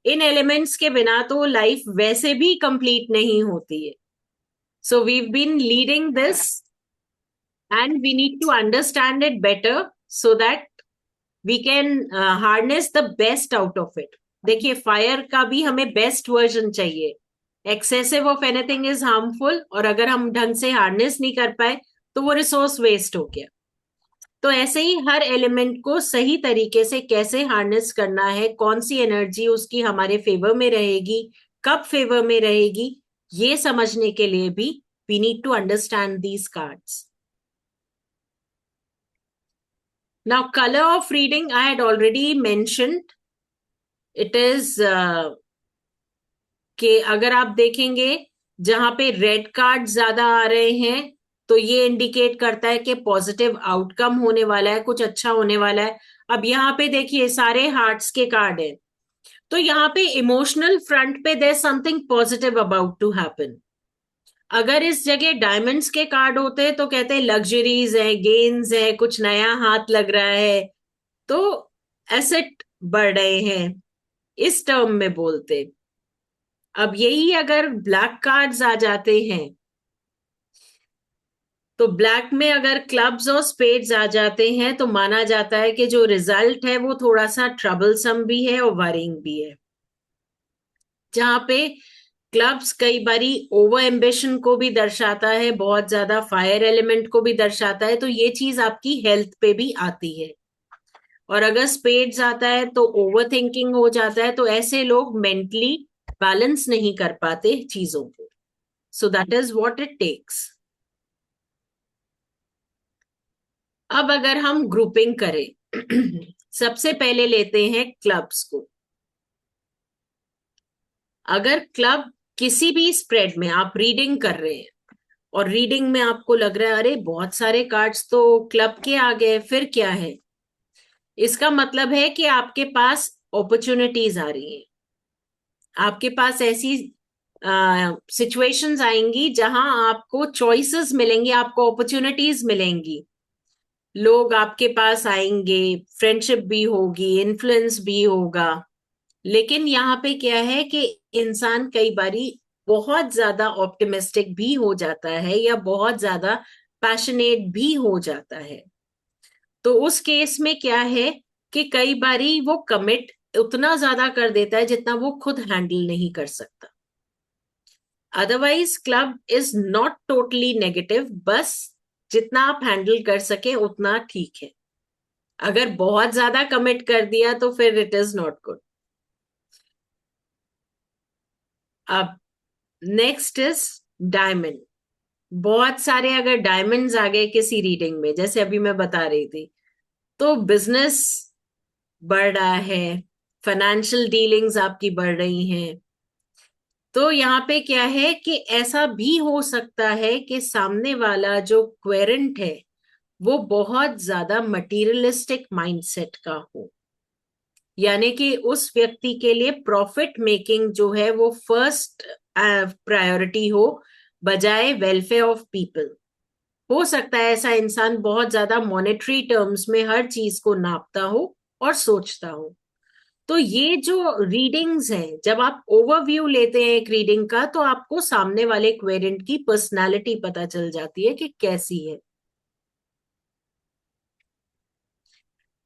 इन एलिमेंट्स के बिना तो लाइफ वैसे भी कंप्लीट नहीं होती है। So we been leading this and we need to understand it better so that we can harness the best out of it. देखिए, फायर का भी हमें बेस्ट वर्जन चाहिए। Excessive of anything is harmful, और अगर हम ढंग से हार्नेस नहीं कर पाए तो वो रिसोर्स वेस्ट हो गया। तो ऐसे ही हर एलिमेंट को सही तरीके से कैसे हार्नेस करना है, कौन सी एनर्जी उसकी हमारे फेवर में रहेगी, कब फेवर में रहेगी, ये समझने के लिए भी we need to understand these cards. Now colour of reading I had already mentioned. It is कि अगर आप देखेंगे जहां पे रेड कार्ड ज्यादा आ रहे हैं तो ये इंडिकेट करता है कि पॉजिटिव आउटकम होने वाला है, कुछ अच्छा होने वाला है. अब यहाँ पे देखिए सारे हार्ट्स के कार्ड है, तो यहाँ पे इमोशनल फ्रंट पे there something positive about to happen. अगर इस जगह डायमंड्स के कार्ड होते तो कहते हैं लग्जरीज है, गेन्स है, कुछ नया हाथ लग रहा है, तो एसेट बढ़ रहे हैं, इस टर्म में बोलते. अब यही अगर ब्लैक कार्ड्स आ जाते हैं तो ब्लैक में अगर क्लब्स और स्पेड्स आ जाते हैं तो माना जाता है कि जो रिजल्ट है वो थोड़ा सा ट्रबलसम भी है और वरिंग भी है. जहां पे क्लब्स कई बारी ओवर एम्बिशन को भी दर्शाता है, बहुत ज्यादा फायर एलिमेंट को भी दर्शाता है, तो ये चीज आपकी हेल्थ पे भी आती है. और अगर स्पेड्स आता है तो ओवर थिंकिंग हो जाता है, तो ऐसे लोग मेंटली बैलेंस नहीं कर पाते चीजों को. So that is what it takes. अब अगर हम ग्रुपिंग करें सबसे पहले लेते हैं क्लब्स को. अगर क्लब किसी भी स्प्रेड में आप रीडिंग कर रहे हैं और रीडिंग में आपको लग रहा है अरे बहुत सारे कार्ड्स तो क्लब के आ गए, फिर क्या है, इसका मतलब है कि आपके पास अपॉर्चुनिटीज आ रही हैं. आपके पास ऐसी सिचुएशंस आएंगी जहां आपको चॉइसेस मिलेंगी, आपको अपॉर्चुनिटीज मिलेंगी, लोग आपके पास आएंगे, फ्रेंडशिप भी होगी, इन्फ्लुएंस भी होगा. लेकिन यहाँ पे क्या है कि इंसान कई बारी बहुत ज्यादा ऑप्टिमिस्टिक भी हो जाता है या बहुत ज्यादा पैशनेट भी हो जाता है. तो उस केस में क्या है कि कई बारी वो कमिट उतना ज्यादा कर देता है जितना वो खुद हैंडल नहीं कर सकता. Otherwise club is not totally negative, बस जितना आप हैंडल कर सके उतना ठीक है. अगर बहुत ज्यादा कमिट कर दिया तो फिर इट इज नॉट गुड. अब नेक्स्ट इज डायमंड. बहुत सारे अगर डायमंड्स आ गए किसी रीडिंग में, जैसे अभी मैं बता रही थी, तो बिजनेस बढ़ रहा है, फाइनेंशियल डीलिंग्स आपकी बढ़ रही हैं. तो यहाँ पे क्या है कि ऐसा भी हो सकता है कि सामने वाला जो क्वेरेंट है वो बहुत ज्यादा मटीरियलिस्टिक माइंडसेट का हो, यानी कि उस व्यक्ति के लिए प्रॉफिट मेकिंग जो है वो फर्स्ट प्रायोरिटी हो बजाय वेलफेयर ऑफ पीपल. हो सकता है ऐसा इंसान बहुत ज्यादा मॉनेटरी टर्म्स में हर चीज को नापता हो और सोचता हो. तो ये जो रीडिंग्स हैं, जब आप ओवरव्यू लेते हैं एक रीडिंग का तो आपको सामने वाले क्वेरेंट की पर्सनालिटी पता चल जाती है कि कैसी है.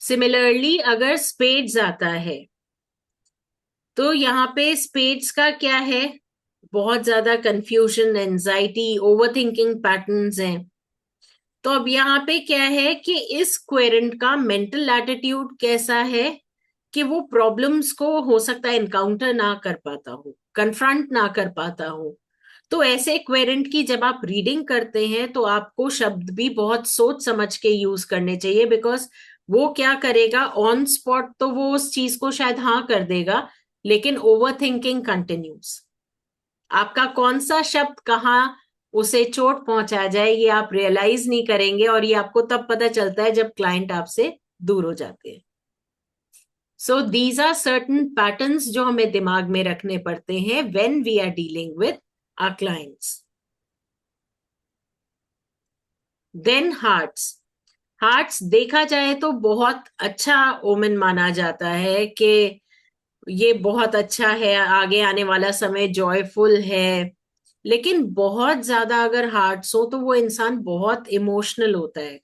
सिमिलरली अगर स्पेड्स आता है तो यहाँ पे स्पेड्स का क्या है, बहुत ज्यादा कंफ्यूजन, एंजाइटी, ओवरथिंकिंग पैटर्न्स हैं. तो अब यहाँ पे क्या है कि इस क्वेरेंट का मेंटल एटीट्यूड कैसा है कि वो प्रॉब्लम्स को हो सकता है इनकाउंटर ना कर पाता हो, कन्फ्रंट ना कर पाता हो. तो ऐसे क्वेरेंट की जब आप रीडिंग करते हैं तो आपको शब्द भी बहुत सोच समझ के यूज करने चाहिए, बिकॉज वो क्या करेगा ऑन स्पॉट तो वो उस चीज को शायद हाँ कर देगा, लेकिन ओवर थिंकिंग कंटिन्यूज. आपका कौन सा शब्द कहाँ उसे चोट पहुंचा जाए ये आप रियलाइज नहीं करेंगे, और ये आपको तब पता चलता है जब क्लाइंट आपसे दूर हो जाते हैं. So these are certain patterns जो हमें दिमाग में रखने पड़ते हैं when we are dealing with our clients. Then hearts. Hearts देखा जाए तो बहुत अच्छा ओमेन माना जाता है कि ये बहुत अच्छा है, आगे आने वाला समय जॉयफुल है. लेकिन बहुत ज्यादा अगर हार्ट्स हो तो वो इंसान बहुत इमोशनल होता है,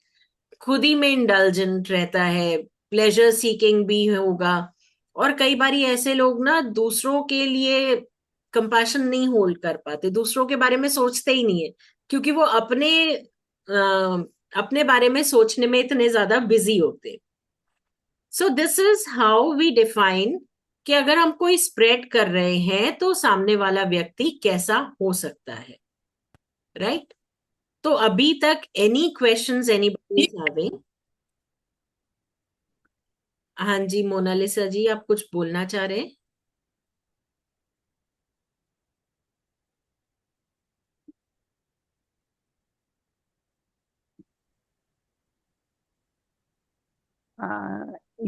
खुद ही में इंडल्जेंट रहता है, प्लेजर सीकिंग भी होगा. और कई बारी ऐसे लोग ना दूसरों के लिए कंपैशन नहीं होल्ड कर पाते, दूसरों के बारे में सोचते ही नहीं है, क्योंकि वो अपने अपने बारे में सोचने में इतने ज्यादा बिजी होते। So this is how we define कि अगर हम कोई स्प्रेड कर रहे हैं तो सामने वाला व्यक्ति कैसा हो सकता है, राइट? तो अभी तक any questions anybody is having? हाँ जी, मोनालिसा जी, आप कुछ बोलना चाह रहे हैं?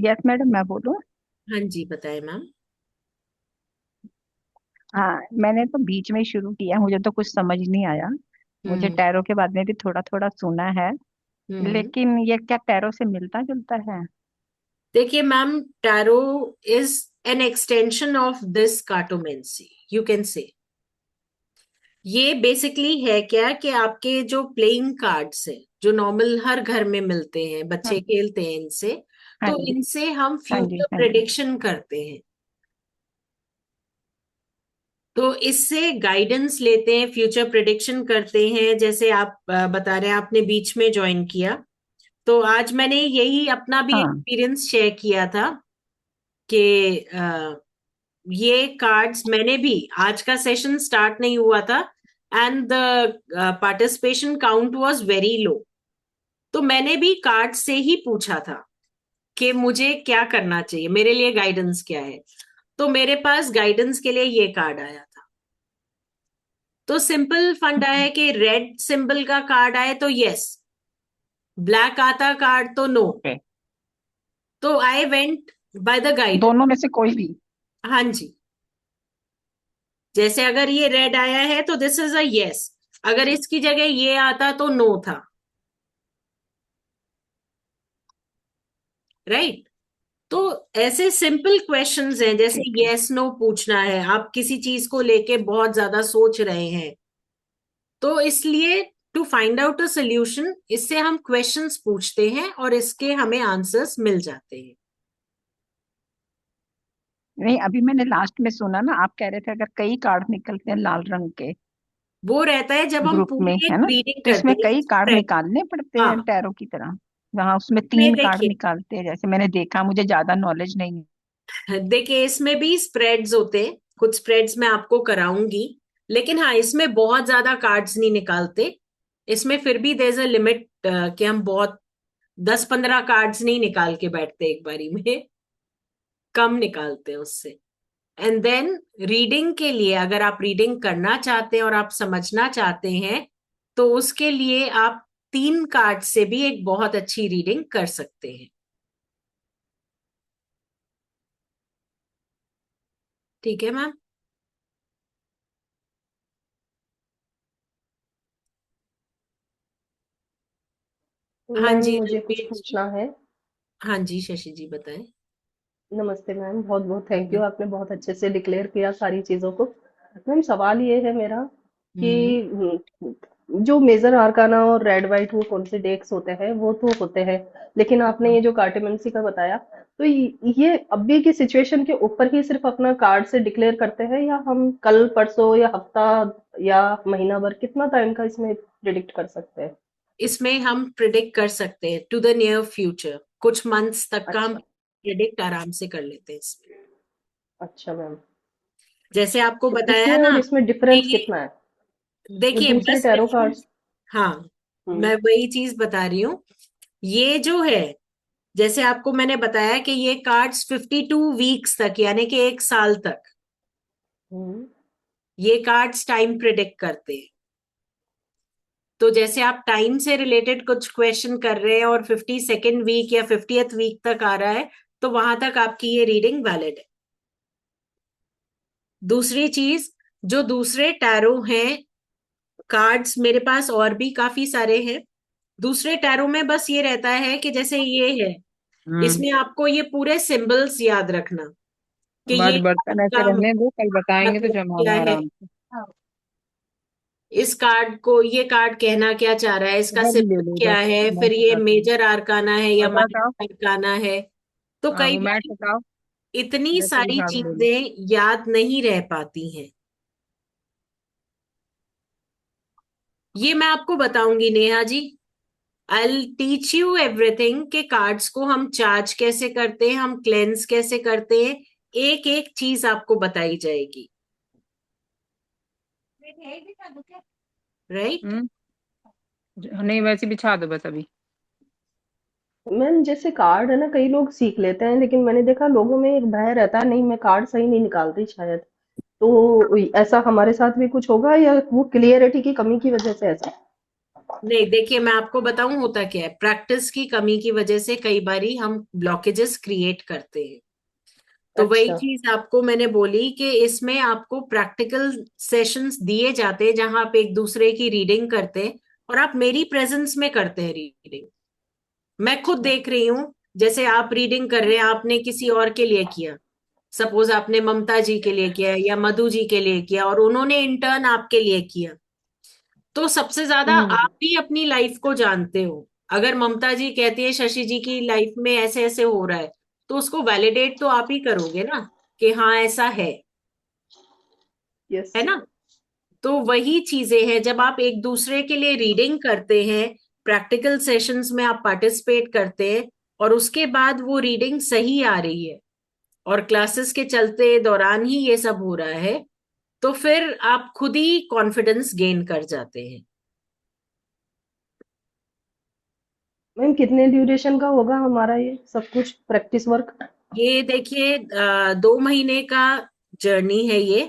यस मैडम, मैं बोलूँ? हाँ जी, बताएं मैम। हाँ, मैंने तो बीच में ही शुरू किया, मुझे तो कुछ समझ नहीं आया। मुझे हम्म टैरो के बारे में भी थोड़ा थोड़ा सुना है, हम्म। लेकिन ये क्या टैरो से मिलता जुलता है? देखिए ma'am, tarot is an extension of this cartomancy, you can say. ये बेसिकली है क्या कि आपके जो प्लेइंग कार्ड्स है, जो नॉर्मल हर घर में मिलते हैं, हाँ। बच्चे खेलते हैं इनसे, हाँ तो जी। इनसे हम हाँ जी। फ्यूचर हाँ जी। प्रेडिक्शन करते हैं। तो इससे गाइडेंस लेते हैं, फ्यूचर प्रेडिक्शन करते हैं। जैसे आप बता रहे हैं आपने बीच में ज्वाइन किया, तो आज मैंने यही अपना भी हाँ। एक्सपीरियंस शेयर किया था कि ये कार्ड्स मैंने भी, आज का सेशन स्टार्ट नहीं हुआ था and the participation count was very low, तो मैंने भी कार्ड से ही पूछा था कि मुझे क्या करना चाहिए, मेरे लिए गाइडेंस क्या है। तो मेरे पास गाइडेंस के लिए ये कार्ड आया था। तो सिंपल फंडा है कि रेड सिंबल का कार्ड आए तो यस, ब्लैक आता कार्ड तो नो। ओके। तो I went by the guidance. दोनों में से कोई भी? हाँ जी, जैसे अगर ये रेड आया है तो दिस इज अ यस, अगर इसकी जगह ये आता तो नो था, राइट? तो ऐसे सिंपल क्वेश्चंस हैं, जैसे ठीक है। यस नो पूछना है, आप किसी चीज को लेके बहुत ज्यादा सोच रहे हैं, तो इसलिए to find out a solution, इससे हम क्वेश्चंस पूछते हैं और इसके हमें आंसर्स मिल जाते हैं। नहीं, अभी मैंने लास्ट में सुना ना, आप कह रहे थे अगर कई कार्ड निकलते हैं लाल रंग के वो रहता है जब हम ग्रुप में, पूरी है एक ना, रीडिंग तो करते इसमें हैं कई कार्ड spread। निकालने पड़ते हैं हाँ, टैरो की तरह? जहाँ उसमें में 3 कार्ड देखिए, निकालते हैं, जैसे मैंने देखा, मुझे ज्यादा नॉलेज नहीं है। देखिए इसमें भी स्प्रेड्स होते हैं, कुछ स्प्रेड्स मैं आपको कराऊंगी, लेकिन हाँ इसमें बहुत ज्यादा कार्ड्स नहीं निकालते। इसमें फिर भी देयर इज अ लिमिट कि हम बहुत 10-15 कार्ड्स नहीं निकाल के बैठते एक बारी में, कम निकालते हैं उससे। एंड देन रीडिंग के लिए, अगर आप रीडिंग करना चाहते हैं और आप समझना चाहते हैं, तो उसके लिए आप 3 कार्ड से भी एक बहुत अच्छी रीडिंग कर सकते हैं। ठीक है मैम? हाँ मैम जी मुझे कुछ रणवीर जी। पूछना है। हाँ जी शशि जी, बताएं। नमस्ते मैम, बहुत बहुत थैंक यू, आपने बहुत अच्छे से डिक्लेयर किया सारी चीज़ों को। मैम सवाल ये है मेरा कि हम्म जो मेजर आर्काना और रेड वाइट वो कौन से डेक्स होते हैं वो तो होते हैं, लेकिन आपने ये जो कार्टेमेंसी का बताया, तो ये अभी की सिचुएशन के ऊपर ही सिर्फ अपना कार्ड से डिक्लेयर करते हैं, या हम कल परसों या हफ्ता या महीना भर कितना टाइम का इसमें प्रिडिक्ट कर सकते हैं? इसमें हम प्रिडिक्ट कर सकते हैं टू द नियर फ्यूचर, कुछ मंथ्स तक का हम अच्छा। प्रिडिक्ट आराम से कर लेते हैं इसमें। अच्छा मैम। जैसे आपको तो बताया इसमें और ना इसमें कि डिफरेंस ये, कितना है? जो देखिए दूसरे बस टैरो डिफरेंस, कार्ड्स। हाँ हम्म। मैं वही चीज बता रही हूँ। ये जो है, जैसे आपको मैंने बताया कि ये कार्ड्स 52 वीक्स तक, यानी कि 1 साल तक, हम्म। ये कार्ड्स टाइम प्रिडिक्ट करते हैं। तो जैसे आप टाइम से रिलेटेड कुछ क्वेश्चन कर रहे हैं और 52nd वीक या 50th वीक तक आ रहा है, तो वहां तक आपकी ये रीडिंग वैलिड है। दूसरी चीज, जो दूसरे टैरो हैं, कार्ड्स मेरे पास और भी काफी सारे हैं। दूसरे टैरो में बस ये रहता है कि जैसे ये है, हम्म। इसमें आपको ये पूरे सिंबल्स याद रखना कि बस ये बर्तन कार्ड ऐसे का रहने दो, कल बताएंगे तो मतलब क्या जमाना है, आराम से। इस कार्ड को, ये कार्ड कहना क्या चाह रहा है, इसका इधर ही ले सिंबल लो, क्या इधर है, मैट फिर ये हटाता हूँ। मेजर आर्काना है या पर्दा हटाओ। माइनर आर्काना है। तो हाँ, कई वो मैट बार हटाओ। इतनी इधर से भी सारी झाड़ू ले लो। चीजें याद नहीं रह पाती हैं। ये मैं आपको बताऊंगी Neha ji, I teach you everything के कार्ड्स को हम चार्ज कैसे करते हैं, हम क्लेंस कैसे करते हैं, एक एक चीज आपको बताई जाएगी। राइट। हम्म। नहीं, वैसे बिछा दो बस अभी। मैम जैसे कार्ड है ना, कई लोग सीख लेते हैं, लेकिन मैंने देखा लोगों में एक भय रहता है, नहीं मैं कार्ड सही नहीं निकालती शायद। तो ऐसा हमारे साथ भी कुछ होगा, या वो क्लियरिटी की कमी की वजह से ऐसा? नहीं, देखिए मैं आपको बताऊं होता क्या है, प्रैक्टिस की कमी की वजह से कई बारी हम ब्लॉकेजेस क्रिएट करते हैं। तो वही अच्छा। चीज आपको मैंने बोली कि इसमें आपको प्रैक्टिकल सेशंस दिए जाते हैं जहां आप एक दूसरे की रीडिंग करते हैं, और आप मेरी प्रेजेंस में करते हैं रीडिंग। मैं खुद अच्छा। देख रही हूँ, जैसे आप रीडिंग कर रहे हैं, आपने किसी और के लिए किया, सपोज आपने ममता जी के लिए किया या मधु जी के लिए किया, और उन्होंने इंटर्न आपके लिए किया। तो सबसे ज्यादा हम्म। आप ही अपनी लाइफ को जानते हो। अगर ममता जी कहती है शशि जी की लाइफ में ऐसे ऐसे हो रहा है, तो उसको वैलिडेट तो आप ही करोगे ना, कि हाँ ऐसा यस। है ना। तो वही चीजें हैं, जब आप एक दूसरे के लिए रीडिंग करते हैं, प्रैक्टिकल सेशंस में आप पार्टिसिपेट करते हैं, और उसके बाद वो रीडिंग सही आ रही है, और क्लासेस के चलते दौरान ही ये सब हो रहा है, तो फिर आप खुद ही कॉन्फिडेंस गेन कर जाते हैं। मैम कितने ड्यूरेशन का होगा हमारा ये सब कुछ प्रैक्टिस वर्क? ये देखिए 2 महीने का जर्नी है ये।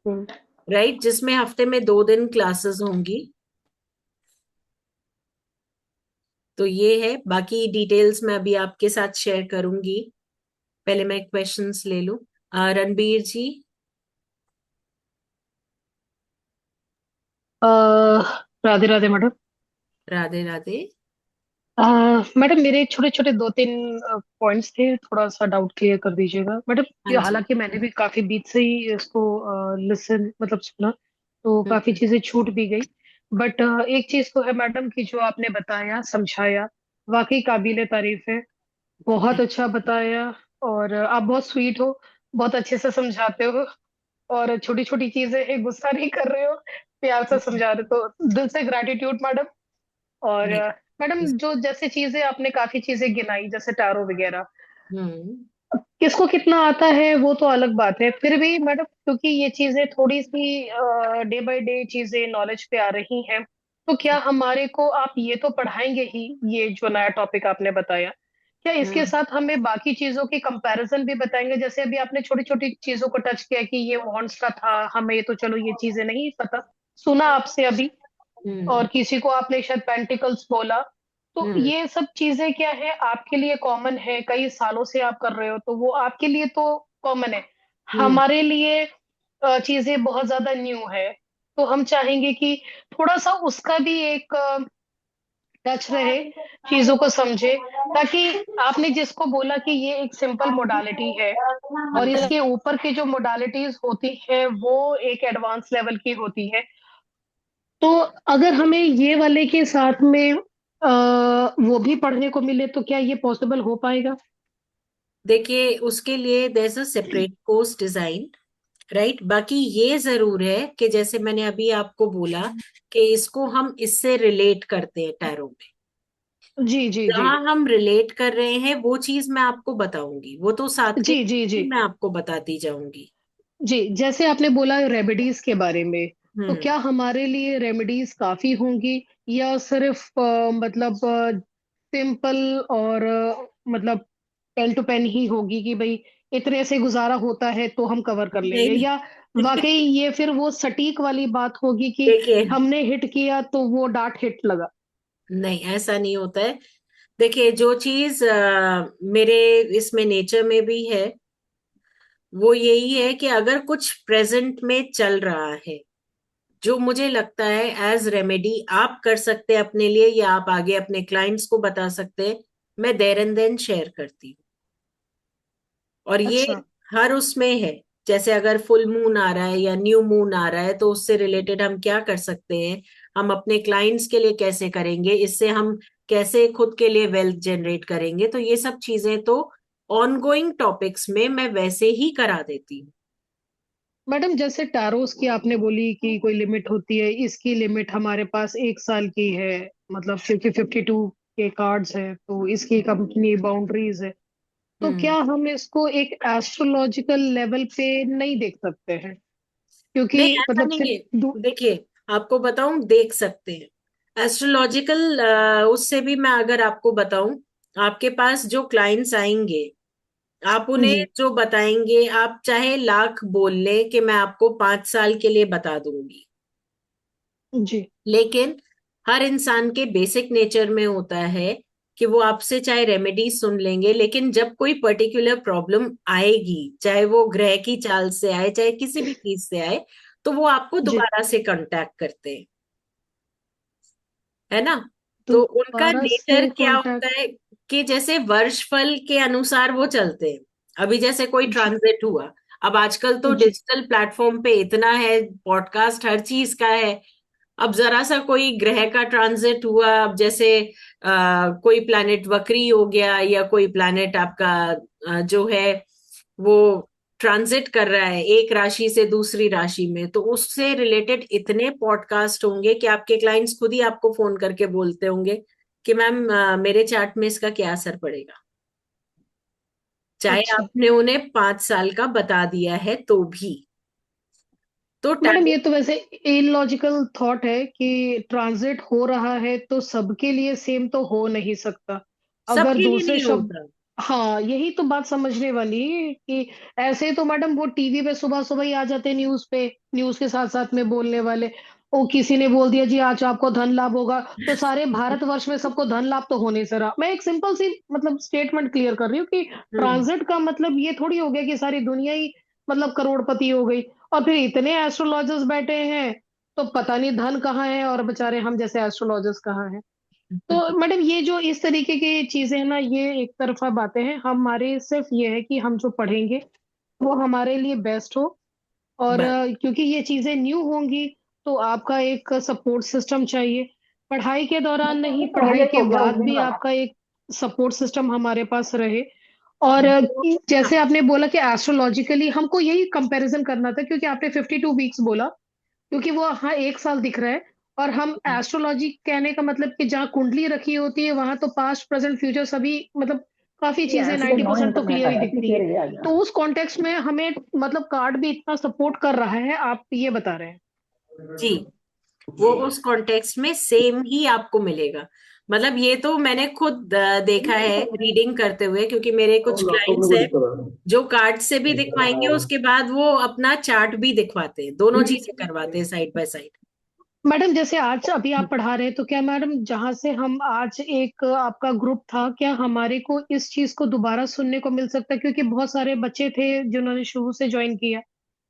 हम्म। राइट, जिसमें हफ्ते में 2 दिन क्लासेस होंगी। तो ये है, बाकी डिटेल्स मैं अभी आपके साथ शेयर करूंगी। पहले मैं क्वेश्चंस ले लूं। रणबीर जी। अ, राधे राधे मैडम। राधे राधे। मैडम मेरे छोटे छोटे दो तीन पॉइंट्स थे, थोड़ा सा डाउट क्लियर कर दीजिएगा मैडम। हाँ ये जी। हालांकि मैंने भी काफी बीच से ही इसको लिसन मतलब सुना, तो हम्म। काफी चीजें छूट भी गई। बट एक चीज तो है मैडम कि जो आपने बताया समझाया, वाकई काबिले तारीफ है। बहुत अच्छा बताया। और आप बहुत स्वीट हो, बहुत अच्छे से समझाते हो, और छोटी छोटी चीजें हैं, गुस्सा नहीं कर रहे हो, प्यार से समझा रहे हो, तो दिल से ग्रेटिट्यूड मैडम। और नहीं। मैडम जो जैसे चीजें आपने काफी चीजें गिनाई जैसे टैरो वगैरह, हम्म। किसको कितना आता है वो तो अलग बात है, फिर भी मैडम क्योंकि ये चीजें थोड़ी सी डे बाय डे चीजें नॉलेज पे आ रही हैं, तो क्या हमारे को आप ये तो पढ़ाएंगे ही, ये जो नया टॉपिक आपने बताया, क्या इसके हम्म। साथ हमें बाकी चीजों की कंपैरिजन भी बताएंगे? जैसे अभी आपने छोटी छोटी चीजों को टच किया कि ये वॉन्ट्स का था, हमें तो चलो ये चीजें नहीं पता, सुना आपसे अभी, और हम्म। किसी को आपने शायद पेंटिकल्स बोला, तो हम्म। ये सब चीजें क्या है आपके लिए कॉमन है, कई सालों से आप कर रहे हो तो वो आपके लिए तो कॉमन है, हम्म। हमारे लिए चीजें बहुत ज्यादा न्यू है। तो हम चाहेंगे कि थोड़ा सा उसका भी एक टच रहे, चीजों को समझे, ताकि आपने जिसको बोला कि ये एक सिंपल मोडालिटी है, और इसके ऊपर की जो मोडालिटीज होती है वो एक एडवांस लेवल की होती है, तो अगर हमें ये वाले के साथ में वो भी पढ़ने को मिले तो क्या ये पॉसिबल हो पाएगा? देखिए, उसके लिए there is a separate course design. Right, बाकी ये जरूर है कि जैसे मैंने अभी आपको बोला कि इसको हम इससे रिलेट करते हैं टैरो में। जी जी जी। जहां हम रिलेट कर रहे हैं वो चीज मैं आपको बताऊंगी, वो तो साथ के जी जी जी मैं आपको बताती जाऊंगी। जी। जैसे आपने बोला रेमेडीज के बारे में, तो हम्म। क्या हमारे लिए रेमेडीज काफी होंगी, या सिर्फ मतलब सिंपल और मतलब पेन टू पेन ही होगी कि भाई इतने से गुजारा होता है तो हम कवर कर नहीं लेंगे, या नहीं। वाकई ये फिर वो सटीक वाली बात होगी कि देखिए, हमने हिट किया तो वो डार्ट हिट लगा? नहीं ऐसा नहीं होता है। देखिए, जो चीज मेरे इसमें नेचर में भी है, वो यही है कि अगर कुछ प्रेजेंट में चल रहा है, जो मुझे लगता है एज रेमेडी आप कर सकते हैं अपने लिए, या आप आगे अपने क्लाइंट्स को बता सकते हैं, मैं देर एंड देन शेयर करती हूँ। और ये अच्छा। हर उसमें है। जैसे अगर फुल मून आ रहा है या न्यू मून आ रहा है, तो उससे रिलेटेड हम क्या कर सकते हैं, हम अपने क्लाइंट्स के लिए कैसे करेंगे, इससे हम कैसे खुद के लिए वेल्थ जनरेट करेंगे, तो ये सब चीजें तो ऑनगोइंग टॉपिक्स में मैं वैसे ही करा देती हूँ। मैडम जैसे टैरोस की आपने बोली कि कोई लिमिट होती है, इसकी लिमिट हमारे पास 1 साल की है, मतलब क्योंकि 52 के कार्ड्स है तो इसकी कंपनी बाउंड्रीज है, तो हम्म। क्या हम इसको एक एस्ट्रोलॉजिकल लेवल पे नहीं देख सकते हैं? नहीं, क्योंकि ऐसा मतलब नहीं सिर्फ है, देखिए आपको बताऊं, देख सकते हैं एस्ट्रोलॉजिकल। उससे भी मैं अगर आपको बताऊं, आपके पास जो क्लाइंट्स आएंगे, आप उन्हें जी जो बताएंगे, आप चाहे लाख बोल लें कि मैं आपको 5 साल के लिए बता दूंगी, जी लेकिन हर इंसान के बेसिक नेचर में होता है कि वो आपसे चाहे रेमेडी सुन लेंगे, लेकिन जब कोई पर्टिकुलर प्रॉब्लम आएगी, चाहे वो ग्रह की चाल से आए, चाहे किसी भी चीज से आए, तो वो आपको जी। दोबारा से कांटेक्ट करते हैं, है ना। तो उनका दोबारा नेचर से क्या होता कांटेक्ट। है कि जैसे वर्ष फल के अनुसार वो चलते हैं। अभी जैसे कोई जी ट्रांजिट हुआ, अब आजकल तो जी डिजिटल प्लेटफॉर्म पे इतना है, पॉडकास्ट हर चीज का है। अब जरा सा कोई ग्रह का ट्रांजिट हुआ, अब जैसे कोई प्लैनेट वक्री हो गया, या कोई प्लैनेट आपका जो है वो ट्रांजिट कर रहा है एक राशि से दूसरी राशि में, तो उससे रिलेटेड इतने पॉडकास्ट होंगे कि आपके क्लाइंट्स खुद ही आपको फोन करके बोलते होंगे कि मैम मेरे चार्ट में इसका क्या असर पड़ेगा, चाहे अच्छा। आपने उन्हें 5 साल का बता दिया है तो भी। तो मैडम टाइम ये तो वैसे इलॉजिकल थॉट है कि ट्रांजिट हो रहा है तो सबके लिए सेम तो हो नहीं सकता। अगर सबके लिए दूसरे नहीं शब्द, होता। हाँ यही तो बात समझने वाली है कि ऐसे तो मैडम वो टीवी पे सुबह सुबह ही आ जाते हैं, न्यूज पे, न्यूज के साथ साथ में बोलने वाले। ओ किसी ने बोल दिया जी आज आपको धन लाभ होगा, तो सारे भारतवर्ष में सबको धन लाभ तो होने से रहा। मैं एक सिंपल सी मतलब स्टेटमेंट क्लियर कर रही हूँ कि हम्म। ट्रांजिट का मतलब ये थोड़ी हो गया कि सारी दुनिया ही मतलब करोड़पति हो गई। और फिर इतने एस्ट्रोलॉजर्स बैठे हैं तो पता नहीं धन कहाँ है और बेचारे हम जैसे एस्ट्रोलॉजर्स कहाँ हैं। तो मैडम ये जो इस तरीके की चीजें हैं ना, ये एक तरफा बातें हैं। हमारे सिर्फ ये है कि हम जो पढ़ेंगे वो हमारे लिए बेस्ट हो। और बस क्योंकि ये चीजें न्यू होंगी तो आपका एक सपोर्ट सिस्टम चाहिए। पढ़ाई के दौरान नहीं, पढ़ाई के बाद भी आपका एक सपोर्ट सिस्टम हमारे पास रहे। और वो, हाँ, जैसे आपने बोला कि एस्ट्रोलॉजिकली हमको यही कंपैरिजन करना था, क्योंकि आपने 52 वीक्स बोला, क्योंकि वो हाँ 1 साल दिख रहा है। और हम एस्ट्रोलॉजी कहने का मतलब कि जहाँ कुंडली रखी होती है वहां तो पास्ट प्रेजेंट फ्यूचर सभी मतलब काफी चीजें 90% तो क्लियर ही दिखती है। तो उस कॉन्टेक्स्ट में हमें मतलब कार्ड भी इतना सपोर्ट कर रहा है, आप ये बता रहे हैं? जी, वो उस कॉन्टेक्स्ट में सेम ही आपको मिलेगा। मतलब ये तो मैंने खुद देखा है रीडिंग करते हुए, क्योंकि मेरे कुछ क्लाइंट्स हैं जो कार्ड से भी दिखवाएंगे, उसके बाद वो अपना चार्ट भी दिखवाते हैं, दोनों चीजें करवाते हैं साइड बाय साइड। मैडम जैसे आज अभी आप पढ़ा रहे हैं तो क्या मैडम जहां से हम आज एक आपका ग्रुप था, क्या हमारे को इस चीज को दोबारा सुनने को मिल सकता है? क्योंकि बहुत सारे बच्चे थे जिन्होंने शुरू से ज्वाइन किया,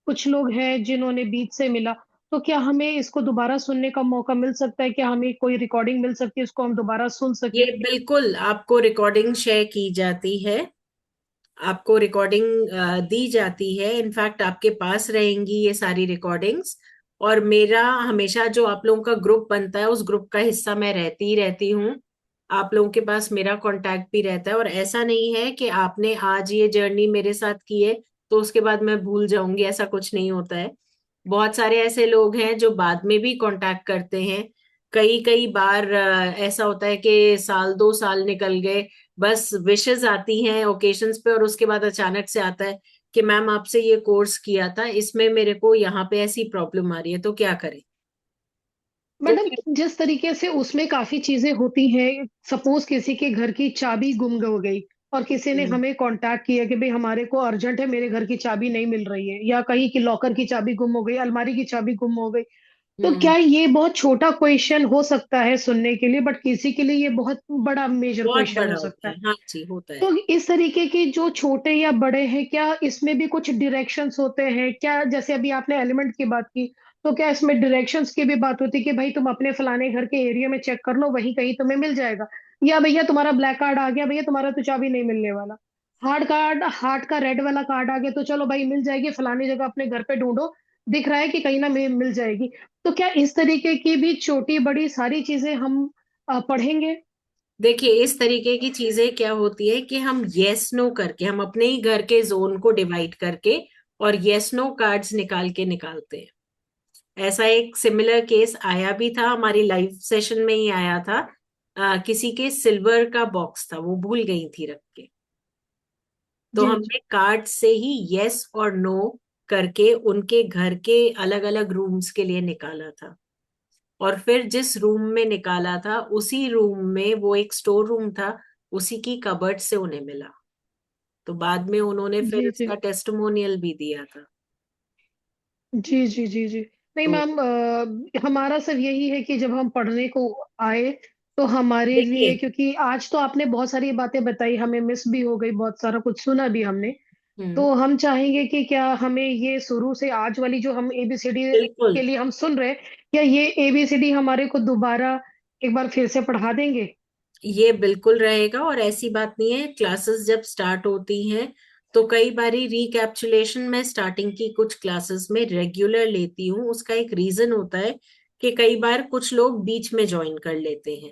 कुछ लोग हैं जिन्होंने बीच से मिला। तो क्या हमें इसको दोबारा सुनने का मौका मिल सकता है? क्या हमें कोई रिकॉर्डिंग मिल सकती है, इसको हम दोबारा सुन ये सके? बिल्कुल आपको रिकॉर्डिंग शेयर की जाती है, आपको रिकॉर्डिंग दी जाती है, इनफैक्ट आपके पास रहेंगी ये सारी रिकॉर्डिंग्स। और मेरा हमेशा जो आप लोगों का ग्रुप बनता है, उस ग्रुप का हिस्सा मैं रहती ही रहती हूँ। आप लोगों के पास मेरा कांटेक्ट भी रहता है, और ऐसा नहीं है कि आपने आज ये जर्नी मेरे साथ की है तो उसके बाद मैं भूल जाऊंगी, ऐसा कुछ नहीं होता है। बहुत सारे ऐसे लोग हैं जो बाद में भी कांटेक्ट करते हैं। कई कई बार ऐसा होता है कि साल 2 साल निकल गए, बस विशेस आती हैं ओकेशंस पे, और उसके बाद अचानक से आता है कि मैम आपसे ये कोर्स किया था, इसमें मेरे को यहाँ पे ऐसी प्रॉब्लम आ रही है, तो क्या करें। तो मैडम फिर जिस तरीके से उसमें काफी चीजें होती हैं, सपोज किसी के घर की चाबी गुम हो गई और किसी ने हम्म। हमें कांटेक्ट किया कि भाई हमारे को अर्जेंट है, मेरे घर की चाबी नहीं मिल रही है, या कहीं की लॉकर की चाबी गुम हो गई, अलमारी की चाबी गुम हो गई। तो हम्म। क्या ये बहुत छोटा क्वेश्चन हो सकता है सुनने के लिए, बट किसी के लिए ये बहुत बड़ा मेजर बहुत क्वेश्चन हो बड़ा सकता होता है? है, हाँ जी, होता है। तो इस तरीके के जो छोटे या बड़े हैं, क्या इसमें भी कुछ डायरेक्शंस होते हैं क्या? जैसे अभी आपने एलिमेंट की बात की, तो क्या इसमें डायरेक्शंस की भी बात होती है कि भाई तुम अपने फलाने घर के एरिया में चेक कर लो, वहीं कहीं तुम्हें मिल जाएगा? या भैया तुम्हारा ब्लैक कार्ड आ गया, भैया तुम्हारा तो चाबी नहीं मिलने वाला। हार्ड कार्ड, हार्ट का रेड वाला कार्ड आ गया तो चलो भाई मिल जाएगी, फलानी जगह अपने घर पे ढूंढो, दिख रहा है कि कहीं ना मिल जाएगी। तो क्या इस तरीके की भी छोटी बड़ी सारी चीजें हम पढ़ेंगे? देखिए, इस तरीके की चीजें क्या होती है कि हम यस नो करके, हम अपने ही घर के जोन को डिवाइड करके और यस नो कार्ड्स निकाल के निकालते हैं। ऐसा एक सिमिलर केस आया भी था, हमारी लाइव सेशन में ही आया था। किसी के सिल्वर का बॉक्स था, वो भूल गई थी रख के, तो जी जी हमने कार्ड से ही यस और नो करके उनके घर के अलग अलग रूम्स के लिए निकाला था। और फिर जिस रूम में निकाला था उसी रूम में वो एक स्टोर रूम था, उसी की कबर्ड से उन्हें मिला। तो बाद में उन्होंने फिर जी जी इसका टेस्टिमोनियल भी दिया था। जी जी जी जी। नहीं तो मैम, हमारा सब यही है कि जब हम पढ़ने को आए तो हमारे लिए, देखिए, क्योंकि आज तो आपने बहुत सारी बातें बताई, हमें मिस भी हो गई, बहुत सारा कुछ सुना भी हमने। हम्म, तो हम चाहेंगे कि क्या हमें ये शुरू से आज वाली जो हम एबीसीडी बिल्कुल, के लिए हम सुन रहे हैं, क्या ये एबीसीडी हमारे को दोबारा एक बार फिर से पढ़ा देंगे? ये बिल्कुल रहेगा। और ऐसी बात नहीं है, क्लासेस जब स्टार्ट होती हैं तो कई बारी रिकैप्चुलेशन में स्टार्टिंग की कुछ क्लासेस में रेगुलर लेती हूँ। उसका एक रीजन होता है कि कई बार कुछ लोग बीच में ज्वाइन कर लेते हैं,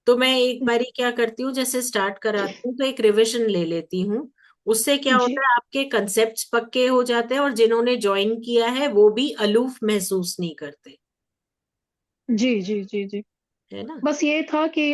तो मैं एक बारी क्या करती हूँ, जैसे स्टार्ट कराती हूँ तो एक रिवीजन ले लेती हूँ। उससे क्या जी होता है, आपके कंसेप्ट्स पक्के हो जाते हैं और जिन्होंने ज्वाइन किया है वो भी अलूफ महसूस नहीं करते, जी जी जी जी। है ना। बस ये था कि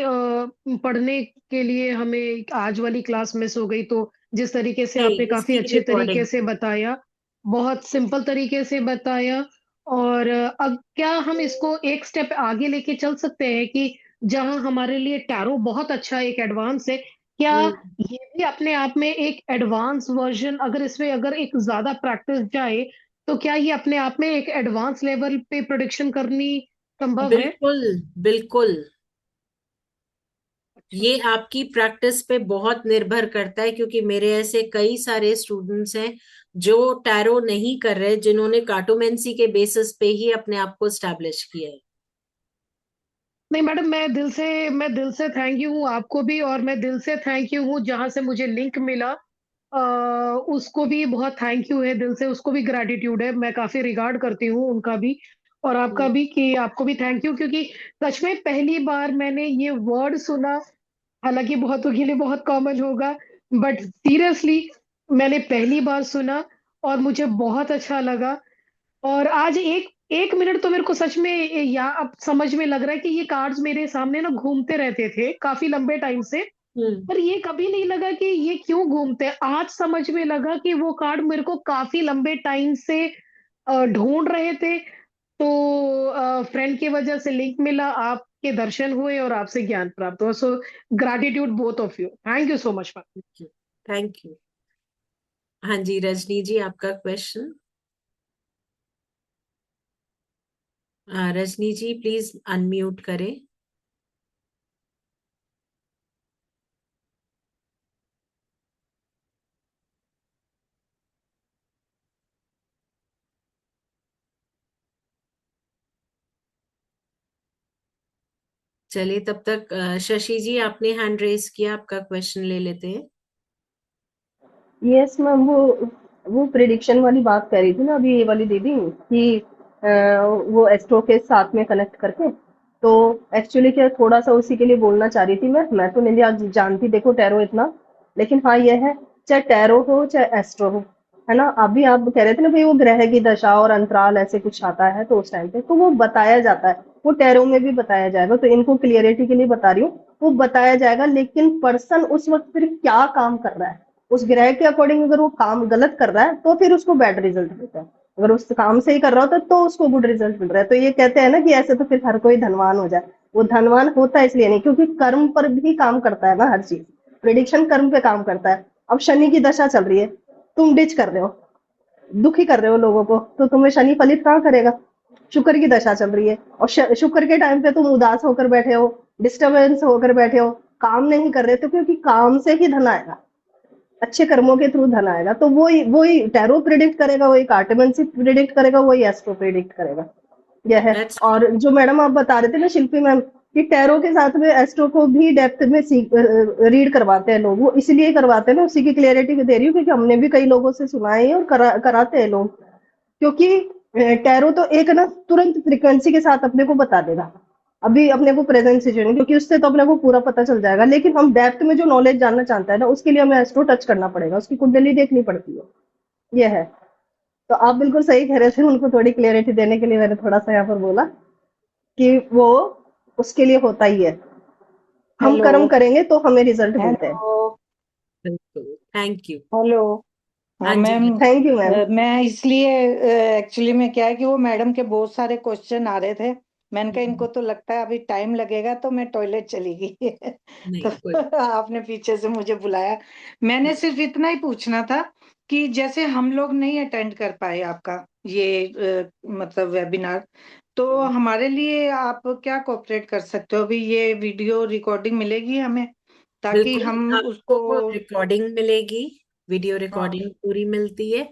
पढ़ने के लिए हमें आज वाली क्लास मिस हो गई, तो जिस तरीके से नहीं, आपने काफी इसकी अच्छे तरीके रिकॉर्डिंग। से बताया, बहुत सिंपल तरीके से बताया। और अब क्या हम इसको एक स्टेप आगे लेके चल सकते हैं कि जहां हमारे लिए टैरो बहुत अच्छा एक एडवांस है, क्या हम्म, ये भी अपने आप में एक एडवांस वर्जन, अगर इसमें अगर एक ज्यादा प्रैक्टिस जाए, तो क्या ये अपने आप में एक एडवांस लेवल पे प्रोडिक्शन करनी संभव है? बिल्कुल, बिल्कुल। अच्छा। ये आपकी प्रैक्टिस पे बहुत निर्भर करता है, क्योंकि मेरे ऐसे कई सारे स्टूडेंट्स हैं जो टैरो नहीं कर रहे, जिन्होंने कार्टोमेंसी के बेसिस पे ही अपने आप को स्टैब्लिश किया है। नहीं मैडम, मैं दिल से थैंक यू हूँ आपको भी, और मैं दिल से थैंक यू हूँ जहां से मुझे लिंक मिला, उसको भी बहुत थैंक यू है, दिल से उसको भी ग्रैटिट्यूड है, मैं काफी रिगार्ड करती हूँ उनका भी और आपका हम्म, भी, कि आपको भी थैंक यू, क्योंकि सच में पहली बार मैंने ये वर्ड सुना। हालांकि बहुतों के लिए बहुत कॉमन होगा, बट सीरियसली मैंने पहली बार सुना और मुझे बहुत अच्छा लगा। और आज एक एक मिनट तो मेरे को सच में या अब समझ में लग रहा है कि ये कार्ड्स मेरे सामने ना घूमते रहते थे काफी लंबे टाइम से, हम्म, पर ये कभी नहीं लगा कि ये क्यों घूमते हैं। आज समझ में लगा कि वो कार्ड मेरे को काफी लंबे टाइम से ढूंढ रहे थे। तो फ्रेंड की वजह से लिंक मिला, आपके दर्शन हुए और आपसे ज्ञान प्राप्त हुआ। So gratitude both of you, thank you so much. Thank you. हाँ जी, रजनी जी, आपका question. Rajni ji please unmute करें। चलिए, तब तक शशि जी आपने हैंड रेस किया, आपका क्वेश्चन ले लेते हैं। यस मैम, वो प्रिडिक्शन वाली बात कर रही थी ना अभी ये वाली दीदी कि वो एस्ट्रो के साथ में कनेक्ट करके, तो एक्चुअली क्या थोड़ा सा उसी के लिए बोलना चाह रही थी मैं तो नहीं आज जानती देखो टैरो इतना, लेकिन हाँ ये है, चाहे टैरो हो चाहे एस्ट्रो हो, है ना। अभी आप कह रहे थे ना भाई वो ग्रह की दशा और अंतराल ऐसे कुछ आता है तो उस टाइम पे तो वो बताया जाता है, वो टैरो में भी बताया जाएगा, तो इनको क्लियरिटी के लिए बता रही हूँ, वो बताया जाएगा। लेकिन पर्सन उस वक्त फिर क्या काम कर रहा है उस ग्रह के अकॉर्डिंग, अगर वो काम गलत कर रहा है तो फिर उसको बैड रिजल्ट मिलता है, अगर उस काम से ही कर रहा होता है तो उसको गुड रिजल्ट मिल रहा है। तो ये कहते हैं ना कि ऐसे तो फिर हर कोई धनवान हो जाए, वो धनवान होता है इसलिए नहीं, क्योंकि कर्म पर भी काम करता है ना हर चीज, प्रिडिक्शन कर्म पे काम करता है। अब शनि की दशा चल रही है, तुम डिच कर रहे हो, दुखी कर रहे हो लोगों को, तो तुम्हें शनि फलित कहाँ करेगा। शुक्र की दशा चल रही है और शुक्र के टाइम पे तुम उदास होकर बैठे हो, डिस्टर्बेंस होकर बैठे हो, काम नहीं कर रहे, तो क्योंकि काम से ही धन आएगा, अच्छे कर्मों के थ्रू धन आएगा। तो वही टैरो प्रिडिक्ट करेगा, वही कार्टोमेंसी प्रिडिक्ट करेगा, वही एस्ट्रो प्रिडिक्ट करेगा। यह है। दैट्स और जो मैडम आप बता रहे थे ना शिल्पी मैम, कि टैरो के साथ में एस्ट्रो को भी डेप्थ में रीड करवाते हैं लोग, वो इसलिए करवाते हैं ना, उसी की क्लियरिटी दे रही हूँ, क्योंकि हमने भी कई लोगों से सुना है और कराते हैं लोग। क्योंकि टैरो तो एक ना तुरंत फ्रीक्वेंसी के साथ अपने को बता देगा, अभी अपने को प्रेजेंट सिचुएशन, क्योंकि उससे तो अपने को पूरा पता चल जाएगा। लेकिन हम डेप्थ में जो नॉलेज जानना चाहता है ना, उसके लिए हमें एस्ट्रो टच करना पड़ेगा, उसकी कुंडली देखनी पड़ती है। ये है। तो आप बिल्कुल सही कह रहे थे, उनको थोड़ी क्लियरिटी देने के लिए मैंने थोड़ा-सा यहाँ पर बोला कि वो उसके लिए होता ही है। हम हेलो। कर्म करेंगे तो हमें रिज़ल्ट मिलते हैं। हेलो। बिल्कुल, थैंक यू। हेलो। हाँ हाँ जी, मैम। Thank you ma'am. मैं इसलिए एक्चुअली में क्या है कि वो मैडम के बहुत सारे क्वेश्चन आ रहे थे। मैंने कहा इनको तो लगता है अभी टाइम लगेगा, तो मैं टॉयलेट चली गई। नहीं कोई तो आपने पीछे से मुझे बुलाया। मैंने सिर्फ इतना ही पूछना था कि जैसे हम लोग नहीं अटेंड कर पाए आपका ये मतलब वेबिनार, तो हमारे लिए आप क्या कोऑपरेट कर सकते हो? अभी ये वीडियो रिकॉर्डिंग मिलेगी हमें, ताकि बिल्कुल हम उसको। आपको रिकॉर्डिंग मिलेगी, वीडियो हाँ। रिकॉर्डिंग पूरी मिलती है।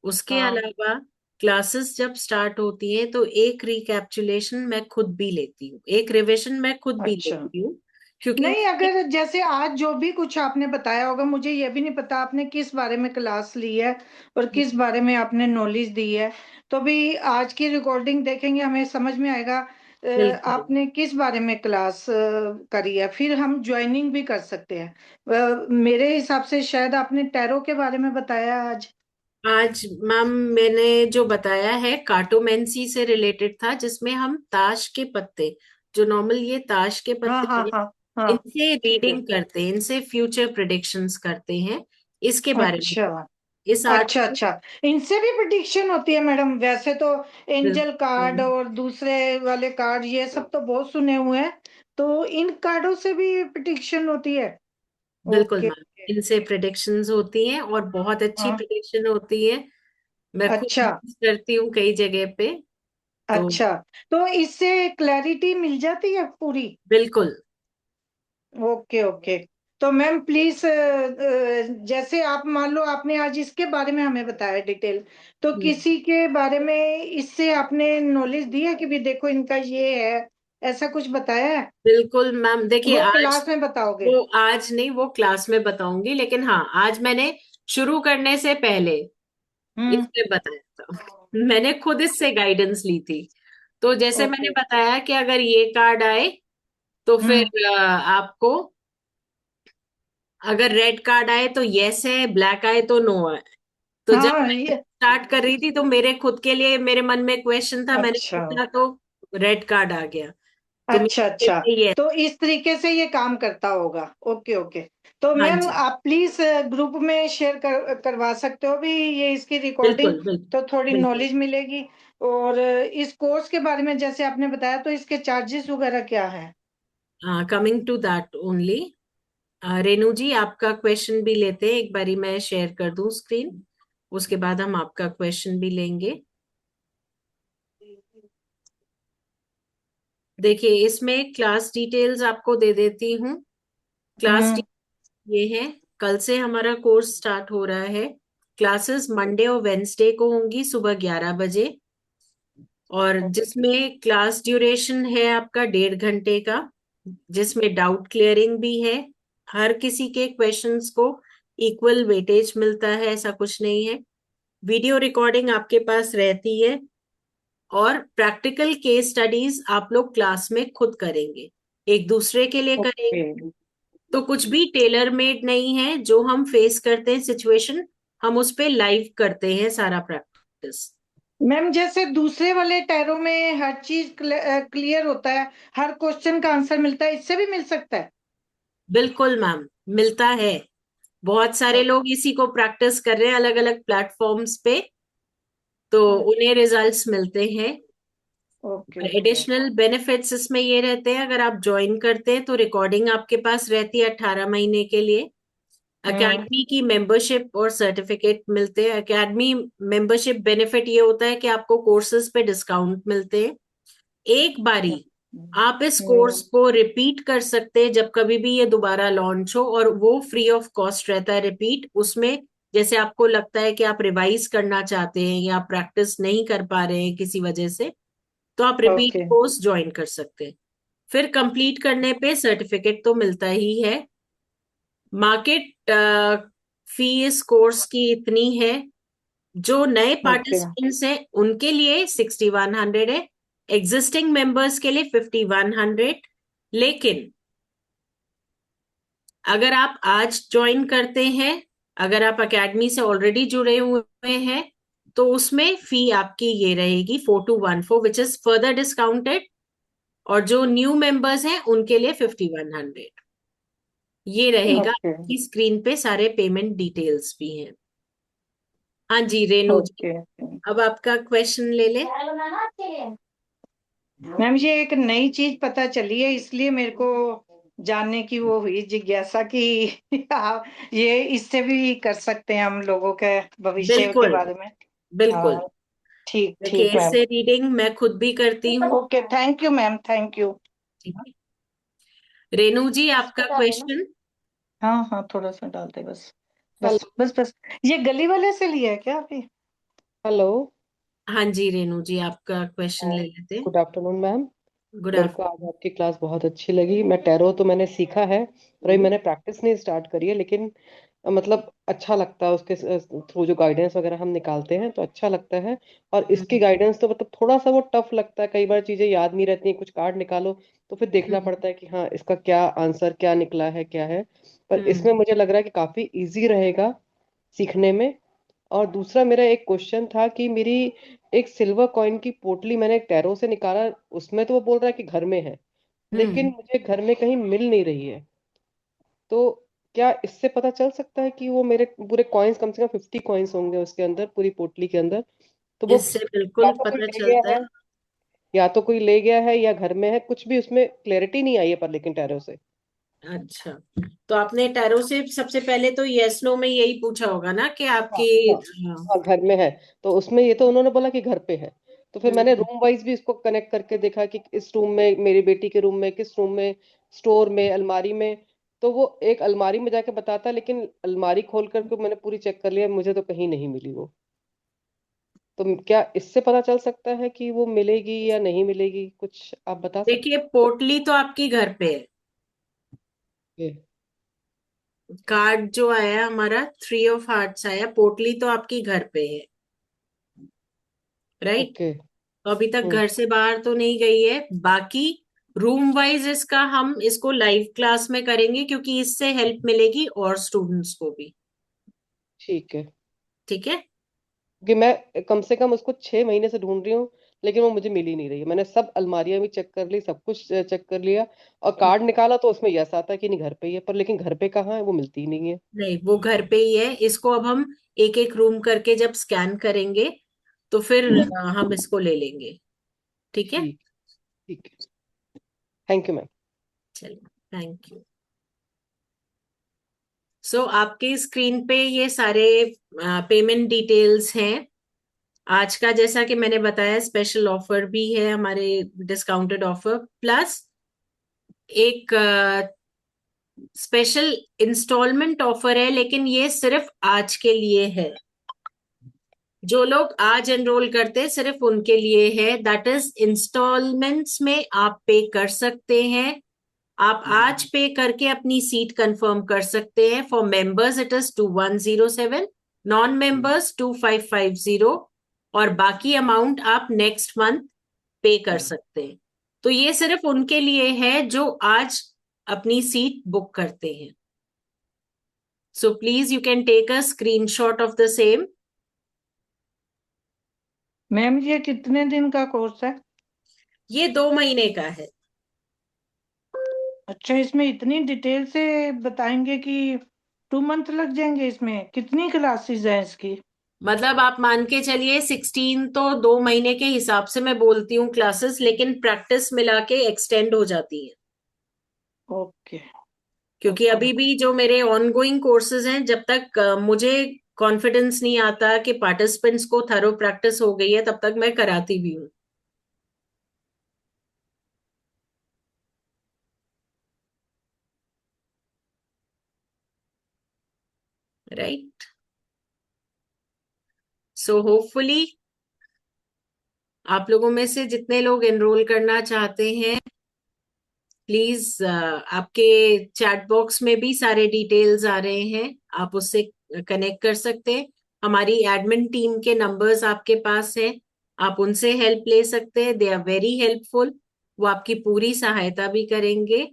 उसके हाँ। अलावा क्लासेस जब स्टार्ट होती हैं तो एक रिकैप्चुलेशन मैं खुद भी लेती हूँ, एक रिवीजन मैं खुद भी अच्छा। लेती हूँ, क्योंकि नहीं, अगर जैसे आज जो भी कुछ आपने बताया होगा, मुझे ये भी नहीं पता आपने किस बारे में क्लास ली है और किस बारे में आपने नॉलेज दी है। तो भी आज की रिकॉर्डिंग देखेंगे, हमें समझ में आएगा बिल्कुल आपने किस बारे में क्लास करी है, फिर हम ज्वाइनिंग भी कर सकते हैं। मेरे हिसाब से शायद आपने टैरो के बारे में बताया आज। आज मैम मैंने जो बताया है कार्टोमेंसी से रिलेटेड था, जिसमें हम ताश के पत्ते, जो नॉर्मल ये ताश के हाँ पत्ते हाँ हैं, हाँ। हाँ। इनसे ठीक है। रीडिंग करते हैं, इनसे फ्यूचर प्रिडिक्शंस करते हैं, इसके बारे में। अच्छा। इस आर्ट अच्छा अच्छा। इनसे भी प्रिडिक्शन होती है मैडम? वैसे तो एंजल कार्ड बिल्कुल और दूसरे वाले कार्ड ये सब तो बहुत सुने हुए हैं, तो इन कार्डों से भी प्रिडिक्शन होती है? बिल्कुल ओके मैम, ओके। इनसे प्रिडिक्शंस होती हैं और बहुत अच्छी हाँ। प्रिडिक्शन होती है। मैं खुद अच्छा यूज करती हूँ कई जगह पे। तो अच्छा। तो इससे क्लैरिटी मिल जाती है पूरी? बिल्कुल ओके ओके। तो मैम प्लीज, जैसे आप मान लो आपने आज इसके बारे में हमें बताया डिटेल, तो किसी के बारे में इससे आपने नॉलेज दी है कि भी देखो इनका ये है, ऐसा कुछ बताया है? बिल्कुल मैम, देखिए वो आज, क्लास में बताओगे? वो आज नहीं, वो क्लास में बताऊंगी, लेकिन हाँ आज मैंने शुरू करने से पहले हम्म। इसमें बताया था, मैंने खुद इससे गाइडेंस ली थी। तो जैसे मैंने ओके। बताया कि अगर ये कार्ड आए तो हम्म। फिर आपको, अगर रेड कार्ड आए तो यस है, ब्लैक आए तो नो है। तो जब हाँ मैं ये। स्टार्ट कर रही थी तो मेरे खुद के लिए मेरे मन में क्वेश्चन था, मैंने अच्छा पूछा तो रेड कार्ड आ गया, तो अच्छा मेरे अच्छा। लिए ये। तो इस तरीके से ये काम करता होगा। Okay okay. तो हाँ मैम जी, आप प्लीज ग्रुप में शेयर करवा सकते हो भी ये इसकी रिकॉर्डिंग, बिल्कुल बिल्कुल तो थोड़ी बिल्कुल। नॉलेज मिलेगी। और इस कोर्स के बारे में जैसे आपने बताया, तो इसके चार्जेस वगैरह क्या है? Coming to that only, Renu ji आपका क्वेश्चन भी लेते हैं, एक बारी मैं शेयर कर दूं स्क्रीन, उसके बाद हम आपका क्वेश्चन भी लेंगे। देखिए इसमें क्लास डिटेल्स आपको दे देती हूँ। क्लास हम्म। ये है, कल से हमारा कोर्स स्टार्ट हो रहा है। क्लासेस मंडे और वेंसडे को होंगी सुबह 11 बजे, और जिसमें क्लास ड्यूरेशन है आपका 1.5 घंटे का, जिसमें डाउट क्लियरिंग भी है। हर किसी के क्वेश्चंस को इक्वल वेटेज मिलता है, ऐसा कुछ नहीं है। वीडियो रिकॉर्डिंग आपके पास रहती है, और प्रैक्टिकल केस स्टडीज आप लोग क्लास में खुद करेंगे, एक दूसरे के लिए ओके। करेंगे। तो कुछ भी टेलर मेड नहीं है, जो हम फेस करते हैं सिचुएशन, हम उस पे लाइव करते हैं सारा प्रैक्टिस। मैम जैसे दूसरे वाले टैरो में हर चीज क्लियर होता है, हर क्वेश्चन का आंसर मिलता है, इससे भी मिल सकता है? बिल्कुल मैम, मिलता है। बहुत सारे लोग इसी को प्रैक्टिस कर रहे हैं अलग अलग प्लेटफॉर्म्स पे, तो उन्हें रिजल्ट्स मिलते हैं। ओके और ओके। एडिशनल बेनिफिट्स इसमें ये रहते हैं, अगर आप ज्वाइन करते हैं तो रिकॉर्डिंग आपके पास रहती है 18 महीने के लिए। हम्म। एकेडमी की मेंबरशिप और सर्टिफिकेट मिलते हैं। एकेडमी मेंबरशिप बेनिफिट ये होता है कि आपको कोर्सेज पे डिस्काउंट मिलते हैं। एक बारी आप इस कोर्स को रिपीट कर सकते हैं जब कभी भी ये दोबारा लॉन्च हो, और वो फ्री ऑफ कॉस्ट रहता है रिपीट उसमें। जैसे आपको लगता है कि आप रिवाइज करना चाहते हैं या प्रैक्टिस नहीं कर पा रहे हैं किसी वजह से, तो आप रिपीट ओके कोर्स ज्वाइन कर सकते हैं। फिर कंप्लीट करने पे सर्टिफिकेट तो मिलता ही है। मार्केट फी इस कोर्स की इतनी है, जो नए ओके। पार्टिसिपेंट्स हैं उनके लिए 6100 है, एग्जिस्टिंग मेंबर्स के लिए 5100। लेकिन अगर आप आज ज्वाइन करते हैं, अगर आप एकेडमी से ऑलरेडी जुड़े हुए हैं, तो उसमें फी आपकी ये रहेगी 4214 विच इज फर्दर डिस्काउंटेड, और जो न्यू मेंबर्स हैं उनके लिए 5100 ये रहेगा। ओके आपकी स्क्रीन पे सारे पेमेंट डिटेल्स भी हैं। हाँ जी रेणु जी, ओके। अब आपका क्वेश्चन ले ले। मैम ये एक नई चीज पता चली है, इसलिए मेरे को जानने की वो हुई जिज्ञासा कि आप ये इससे भी कर सकते हैं हम लोगों के भविष्य के बिल्कुल बारे में। बिल्कुल। हाँ ठीक देखिए ठीक मैम। इससे रीडिंग मैं खुद भी करती हूँ। Okay thank you ma'am, thank you. ठीक है। रेणु जी आपका क्वेश्चन। हाँ हाँ थोड़ा सा डालते बस हेलो। बस। ये गली वाले से लिया है क्या अभी? हेलो। हाँ जी रेणु जी आपका क्वेश्चन ले लेते हैं। Good afternoon ma'am. गुड मेरे को आज आपकी क्लास बहुत अच्छी लगी। मैं टैरो तो मैंने सीखा है पर अभी आफ्टरनून। मैंने प्रैक्टिस नहीं स्टार्ट करी है, लेकिन मतलब अच्छा लगता है उसके थ्रू जो गाइडेंस वगैरह हम निकालते हैं तो अच्छा लगता है। और इसकी गाइडेंस तो मतलब थोड़ा सा वो टफ लगता है, कई बार चीजें याद नहीं रहती हैं, कुछ कार्ड निकालो तो फिर देखना पड़ता है कि हाँ इसका क्या आंसर क्या निकला है क्या है। पर इसमें मुझे लग रहा है कि काफी इजी रहेगा सीखने में। और दूसरा मेरा एक क्वेश्चन था कि मेरी एक सिल्वर कॉइन की पोटली मैंने एक टैरो से निकाला, उसमें तो वो बोल रहा है कि घर में है, लेकिन मुझे घर में कहीं मिल नहीं रही है। तो क्या इससे पता चल सकता है कि वो मेरे पूरे कॉइन्स कम से कम 50 कॉइन्स होंगे उसके अंदर, पूरी पोटली के अंदर, तो वो इससे या बिल्कुल तो कोई पता ले गया चलता है। है, या तो कोई ले गया है या घर में है, कुछ भी उसमें क्लैरिटी नहीं आई है पर लेकिन टैरो से। अच्छा, तो आपने टैरो से सबसे पहले तो यस नो में यही पूछा होगा ना कि हाँ आपके हाँ हाँ घर में है। तो उसमें ये तो उन्होंने बोला कि घर पे है, तो फिर मैंने हम्म, रूम वाइज भी इसको कनेक्ट करके देखा कि इस रूम में, मेरी बेटी के रूम में, किस रूम में, स्टोर में, अलमारी में। तो वो एक अलमारी में जाके बताता, लेकिन अलमारी खोल करके मैंने पूरी चेक कर लिया, मुझे तो कहीं नहीं मिली वो। तो क्या इससे पता चल सकता है कि वो मिलेगी या नहीं मिलेगी, कुछ आप बता सकते देखिए पोटली तो आपकी घर पे है। हैं? कार्ड जो आया हमारा 3 ऑफ हार्ट्स आया, पोटली तो आपकी घर पे है, राइट। ओके। तो अभी तक हम्म। घर से बाहर तो नहीं गई है। बाकी रूम वाइज इसका हम इसको लाइव क्लास में करेंगे, क्योंकि इससे हेल्प मिलेगी और स्टूडेंट्स को भी। ठीक है। ठीक है। कि मैं कम से कम उसको 6 महीने से ढूंढ रही हूँ, लेकिन वो मुझे मिल ही नहीं रही है। मैंने सब अलमारियां भी चेक कर ली, सब कुछ चेक कर लिया, और कार्ड निकाला तो उसमें यस आता है कि नहीं घर पे ही है, पर लेकिन घर पे कहाँ है वो मिलती ही नहीं है। नहीं वो घर पे ही है। इसको अब हम एक एक रूम करके जब स्कैन करेंगे तो फिर हम इसको ले लेंगे। ठीक है। ठीक। ठीक है। Thank you ma'am. चलिए, थैंक यू। सो आपके स्क्रीन पे ये सारे पेमेंट डिटेल्स हैं। आज का जैसा कि मैंने बताया स्पेशल ऑफर भी है हमारे, डिस्काउंटेड ऑफर प्लस एक स्पेशल इंस्टॉलमेंट ऑफर है, लेकिन ये सिर्फ आज के लिए है। जो लोग आज एनरोल करते हैं सिर्फ उनके लिए है। दैट इज इंस्टॉलमेंट्स में आप पे कर सकते हैं। आप आज पे करके अपनी सीट कंफर्म कर सकते हैं। For members it is 2107, non members 2550, और बाकी अमाउंट आप नेक्स्ट मंथ पे कर सकते हैं। तो ये सिर्फ उनके लिए है जो आज अपनी सीट बुक करते हैं। So please you can take a screenshot of the same. Ma'am ये कितने दिन का कोर्स है? ये 2 महीने का है। अच्छा इसमें इतनी डिटेल से बताएंगे कि 2 मंथ लग जाएंगे? इसमें कितनी क्लासेस हैं इसकी? मतलब आप मान के चलिए 16 तो 2 महीने के हिसाब से मैं बोलती हूँ क्लासेस, लेकिन प्रैक्टिस मिला के एक्सटेंड हो जाती है। ओके क्योंकि ओके। अभी भी जो मेरे ऑनगोइंग कोर्सेज हैं, जब तक मुझे कॉन्फिडेंस नहीं आता कि पार्टिसिपेंट्स को थरो प्रैक्टिस हो गई है, तब तक मैं कराती भी हूँ। राइट। सो होपफुली आप लोगों में से जितने लोग एनरोल करना चाहते हैं, प्लीज आपके चैट बॉक्स में भी सारे डिटेल्स आ रहे हैं, आप उससे कनेक्ट कर सकते हैं। हमारी एडमिन टीम के नंबर्स आपके पास हैं, आप उनसे हेल्प ले सकते हैं। They are very helpful. वो आपकी पूरी सहायता भी करेंगे।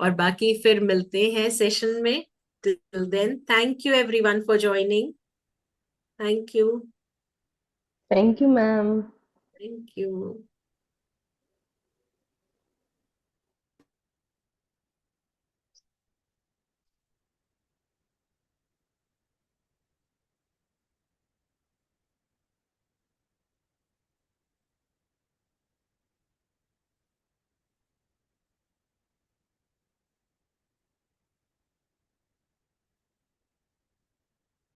और बाकी फिर मिलते हैं सेशन में। Till then, thank you everyone for joining. Thank you. Thank you ma'am. Thank you.